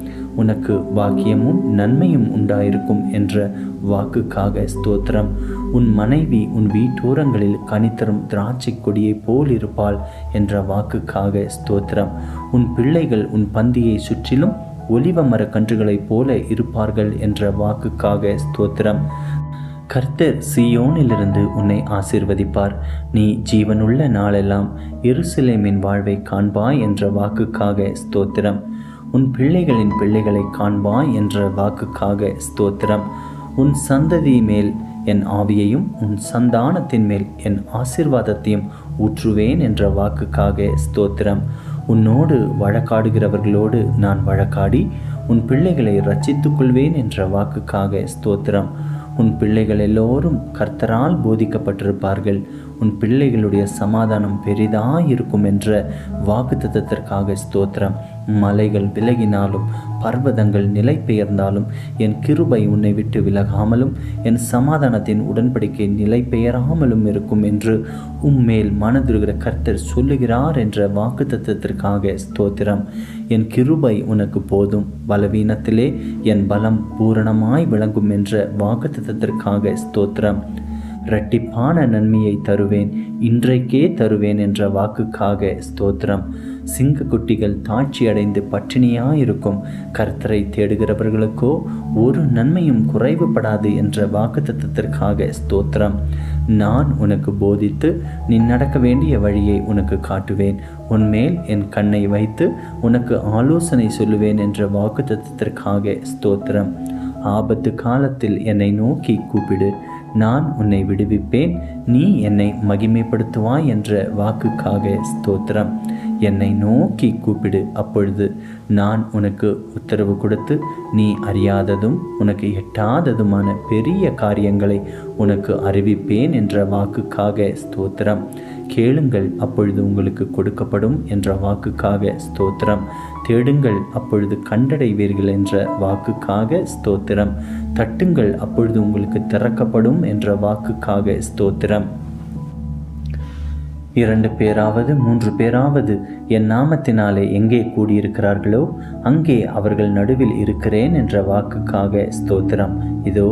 உனக்கு பாக்கியமும் நன்மையும் உண்டாயிருக்கும் என்ற வாக்குக்காக ஸ்தோத்திரம். உன் மனைவி உன் வீட்டோரங்களில் கனித்தரும் திராட்சை கொடியை போல் இருப்பாள் என்ற வாக்குக்காக ஸ்தோத்திரம். உன் பிள்ளைகள் உன் பந்தியை சுற்றிலும் ஒலிவ மர கன்றுகளைப் போல இருப்பார்கள் என்ற வாக்குக்காக ஸ்தோத்திரம். கர்த்தர் சீயோனிலிருந்து உன்னை ஆசீர்வதிப்பார், நீ ஜீவனுள்ள நாளெல்லாம் எருசலேமின் வாழ்வை காண்பாய் என்ற வாக்குக்காக ஸ்தோத்திரம். உன் பிள்ளைகளின் பிள்ளைகளை காண்பாய் என்ற வாக்குக்காக ஸ்தோத்திரம். உன் சந்ததி மேல் என் ஆவியையும் உன் சந்தானத்தின் மேல் என் ஆசீர்வாதத்தையும் ஊற்றுவேன் என்ற வாக்குக்காக ஸ்தோத்திரம். உன்னோடு வழக்காடுகிறவர்களோடு நான் வழக்காடி உன் பிள்ளைகளை இரட்சித்துக் கொள்வேன் என்ற வாக்குக்காக ஸ்தோத்திரம். உன் பிள்ளைகள் எல்லோரும் கர்த்தரால் போதிக்கப்பட்டிருப்பார்கள், உன் பிள்ளைகளுடைய சமாதானம் பெரிதாயிருக்கும் என்ற வாக்குத்தத்தத்திற்காக ஸ்தோத்திரம். மலைகள் விலகினாலும் பர்வதங்கள் நிலை பெயர்ந்தாலும் என் கிருபை உன்னை விட்டு விலகாமலும் என் சமாதானத்தின் உடன்படிக்கை நிலை பெயராமலும் இருக்கும் என்று உம்மேல் மனதுருகிற கர்த்தர் சொல்லுகிறார் என்ற வாக்குத்தத்தத்திற்காக ஸ்தோத்திரம். என் கிருபை உனக்கு போதும், பலவீனத்திலே என் பலம் பூரணமாய் விளங்கும் என்ற வாக்குத்தத்தத்திற்காக ஸ்தோத்திரம். இரட்டிப்பான நன்மையை தருவேன், இன்றைக்கே தருவேன் என்ற வாக்குக்காக ஸ்தோத்திரம். சிங்க குட்டிகள் தாட்சி அடைந்து பட்டினியாயிருக்கும், கர்த்தரை தேடுகிறவர்களுக்கோ ஒரு நன்மையும் குறைவுபடாது என்ற வாக்குத்தத்தத்திற்காக ஸ்தோத்திரம். நான் உனக்கு போதித்து நீ நடக்க வேண்டிய வழியை உனக்கு காட்டுவேன், உன்மேல் என் கண்ணை வைத்து உனக்கு ஆலோசனை சொல்லுவேன் என்ற வாக்குத்தத்தத்திற்காக ஸ்தோத்திரம். ஆபத்து காலத்தில் என்னை நோக்கி கூப்பிடு, நான் உன்னை விடுவிப்பேன், நீ என்னை மகிமைப்படுத்துவாய் என்ற வாக்குக்காக ஸ்தோத்திரம். என்னை நோக்கி கூப்பிடு, அப்பொழுது நான் உனக்கு உத்தரவு கொடுத்து நீ அறியாததும் உனக்கு எட்டாததுமான பெரிய காரியங்களை உனக்கு அறிவிப்பேன் என்ற வாக்குக்காக ஸ்தோத்திரம். கேளுங்கள், அப்பொழுது உங்களுக்கு கொடுக்கப்படும் என்ற வாக்குக்காக ஸ்தோத்திரம். தேடுங்கள், அப்பொழுது கண்டடைவீர்கள் என்ற வாக்குக்காக ஸ்தோத்திரம். தட்டுங்கள், அப்பொழுது உங்களுக்கு திறக்கப்படும் என்ற வாக்குக்காக ஸ்தோத்திரம். 2 பேராவது 3 பேராவது என் நாமத்தினாலே எங்கே கூடியிருக்கிறார்களோ அங்கே அவர்கள் நடுவில் இருக்கிறேன் என்ற வாக்குக்காக ஸ்தோத்திரம். இதோ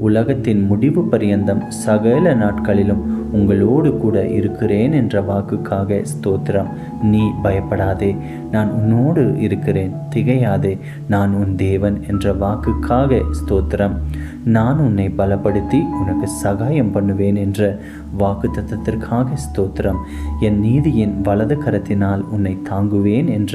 உலகத்தின் முடிவு பரியந்தம் சகல நாட்களிலும் உங்களோடு கூட இருக்கிறேன் என்ற வாக்குக்காக ஸ்தோத்திரம். நீ பயப்படாதே, நான் உன்னோடு இருக்கிறேன், திகையாதே, நான் உன் தேவன் என்ற வாக்குக்காக ஸ்தோத்திரம். நான் உன்னை பலப்படுத்தி உனக்கு சகாயம் பண்ணுவேன் என்ற வாக்குத்தத்தத்திற்காக ஸ்தோத்திரம். என் நீதியின் வலது கரத்தினால் உன்னை தாங்குவேன் என்ற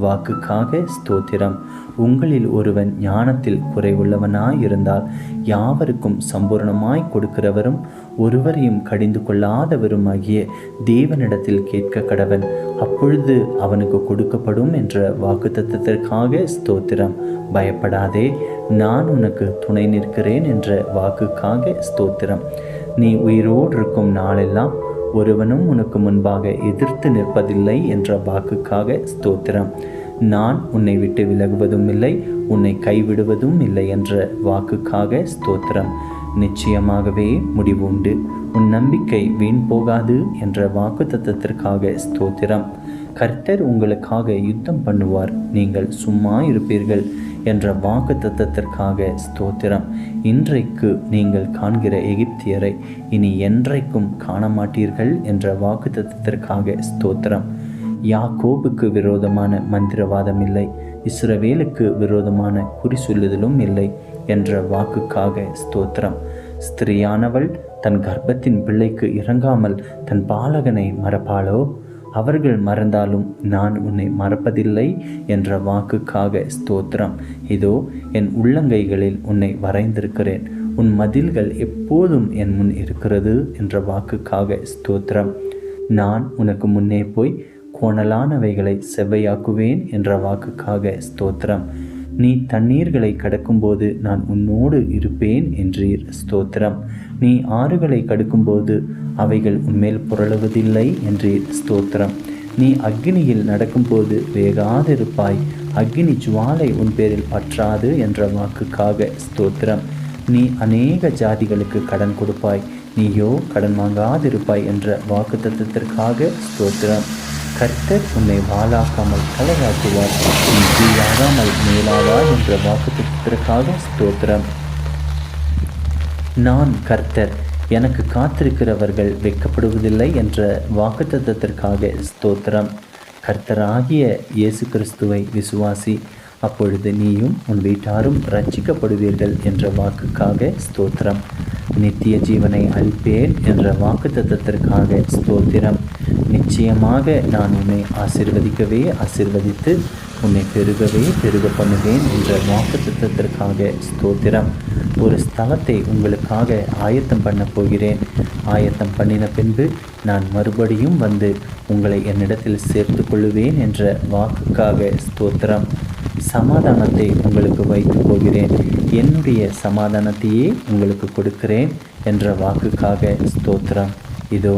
வாக்குக்காக ஸ்தோத்திரம். உங்களில் ஒருவன் ஞானத்தில் குறைவுள்ளவனாயிருந்தால் யாவருக்கும் சம்பூர்ணமாய் கொடுக்கிறவரும் ஒருவரையும் கடிந்து கொள்ளாதவருமாகிய தேவனிடத்தில் கேட்க கடவன், அப்பொழுது அவனுக்கு கொடுக்கப்படும் என்ற வாக்குத்தத்தத்திற்காக ஸ்தோத்திரம். பயப்படாதே, நான் உனக்கு துணை நிற்கிறேன் என்ற வாக்குக்காக ஸ்தோத்திரம். நீ உயிரோடு இருக்கும் நாளெல்லாம் ஒருவனும் உனக்கு முன்பாக எதிர்த்து நிற்பதில்லை என்ற வாக்குக்காக ஸ்தோத்திரம். நான் உன்னை விட்டு விலகுவதும் இல்லை, உன்னை கைவிடுவதும் இல்லை என்ற வாக்குக்காக ஸ்தோத்திரம். நிச்சயமாகவே முடிவு உண்டு, உன் நம்பிக்கை வீண் போகாது என்ற வாக்குத்தத்தத்திற்காக ஸ்தோத்திரம். கர்த்தர் உங்களுக்காக யுத்தம் பண்ணுவார், நீங்கள் சும்மா இருப்பீர்கள் என்ற வாக்குத்தத்தத்திற்காக ஸ்தோத்திரம். இன்றைக்கு நீங்கள் காண்கிற எகிப்தியரை இனி என்றைக்கும் காண மாட்டீர்கள் என்ற வாக்குத்தத்தத்திற்காக ஸ்தோத்திரம். யாக்கோபுக்கு விரோதமான மந்திரவாதம் இல்லை, இஸ்ரவேலுக்கு விரோதமான குறி சொல்லுதலும் இல்லை என்ற வாக்குக்காக ஸ்தோத்திரம். ஸ்திரீயானவள் தன் கர்ப்பத்தின் பிள்ளைக்கு இறங்காமல் தன் பாலகனை மறப்பாளோ? அவர்கள் மறந்தாலும் நான் உன்னை மறப்பதில்லை என்ற வாக்குக்காக ஸ்தோத்திரம். இதோ என் உள்ளங்கைகளில் உன்னை வரைந்திருக்கிறேன், உன் மதில்கள் எப்போதும் என் முன் இருக்கிறது என்ற வாக்குக்காக ஸ்தோத்திரம். நான் உனக்கு முன்னே போய் கோணலானவைகளை செவ்வையாக்குவேன் என்ற வாக்குக்காக ஸ்தோத்திரம். நீ தண்ணீர்களை கடக்கும்போது நான் உன்னோடு இருப்பேன் என்றீர், ஸ்தோத்திரம். நீ ஆறுகளை கடக்கும்போது அவைகள் உன்மேல் புரளுவதில்லை என்றீர், ஸ்தோத்திரம். நீ அக்னியில் நடக்கும்போது வேகாதிருப்பாய், அக்னி ஜுவாலை உன் பேரில் பற்றாது என்ற வாக்குக்காக ஸ்தோத்திரம். நீ அநேக ஜாதிகளுக்கு கடன் கொடுப்பாய், நீயோ கடன் வாங்காதிருப்பாய் என்ற வாக்குத்தத்தத்திற்காக ஸ்தோத்திரம். கர்த்தர் உன்னை வாளாக்காமல் தலையாக்குவார், நீ கீழாகாமல் மேலாவார் என்ற வாக்குத்தத்தத்திற்காக ஸ்தோத்திரம். நான் கர்த்தர், எனக்கு காத்திருக்கிறவர்கள் வெட்கப்படுவதில்லை என்ற வாக்குத்தத்தத்திற்காக ஸ்தோத்திரம். கர்த்தராகிய இயேசு கிறிஸ்துவை விசுவாசி, அப்பொழுது நீயும் உன் வீட்டாரும் ரட்சிக்கப்படுவீர்கள் என்ற வாக்குக்காக ஸ்தோத்திரம். நித்திய ஜீவனை அளிப்பேன் என்ற வாக்குத்தத்தத்திற்காக ஸ்தோத்திரம். நிச்சயமாக நான் உன்னை ஆசீர்வதித்து உன்னை பெருக பண்ணுவேன் என்ற வாக்குத்தத்தத்திற்காக ஸ்தோத்திரம். ஒரு ஸ்தலத்தை உங்களுக்காக ஆயத்தம் பண்ண போகிறேன். ஆயத்தம் பண்ணின பின்பு நான் மறுபடியும் வந்து உங்களை என்னிடத்தில் சேர்த்து கொள்ளுவேன் என்ற வாக்குக்காக ஸ்தோத்திரம். சமாதானத்தை உங்களுக்கு வைத்து போகிறேன், என்னுடைய சமாதானத்தையே உங்களுக்கு கொடுக்கிறேன் என்ற வாக்குக்காக ஸ்தோத்திரம். இதோ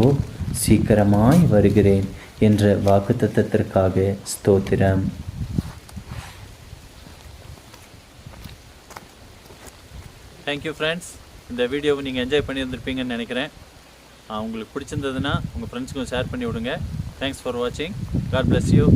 சீக்கிரமாய் வருகிறேன் என்ற வாக்குத்தத்தத்திற்காக ஸ்தோத்திரம். Thank you friends. இந்த வீடியோவை நீங்கள் என்ஜாய் பண்ணியிருந்திருப்பீங்கன்னு நினைக்கிறேன். உங்களுக்கு பிடிச்சிருந்ததுன்னா உங்கள் ஃப்ரெண்ட்ஸுக்கும் ஷேர் பண்ணி விடுங்க. தேங்க்ஸ் ஃபார் வாட்சிங். God bless you.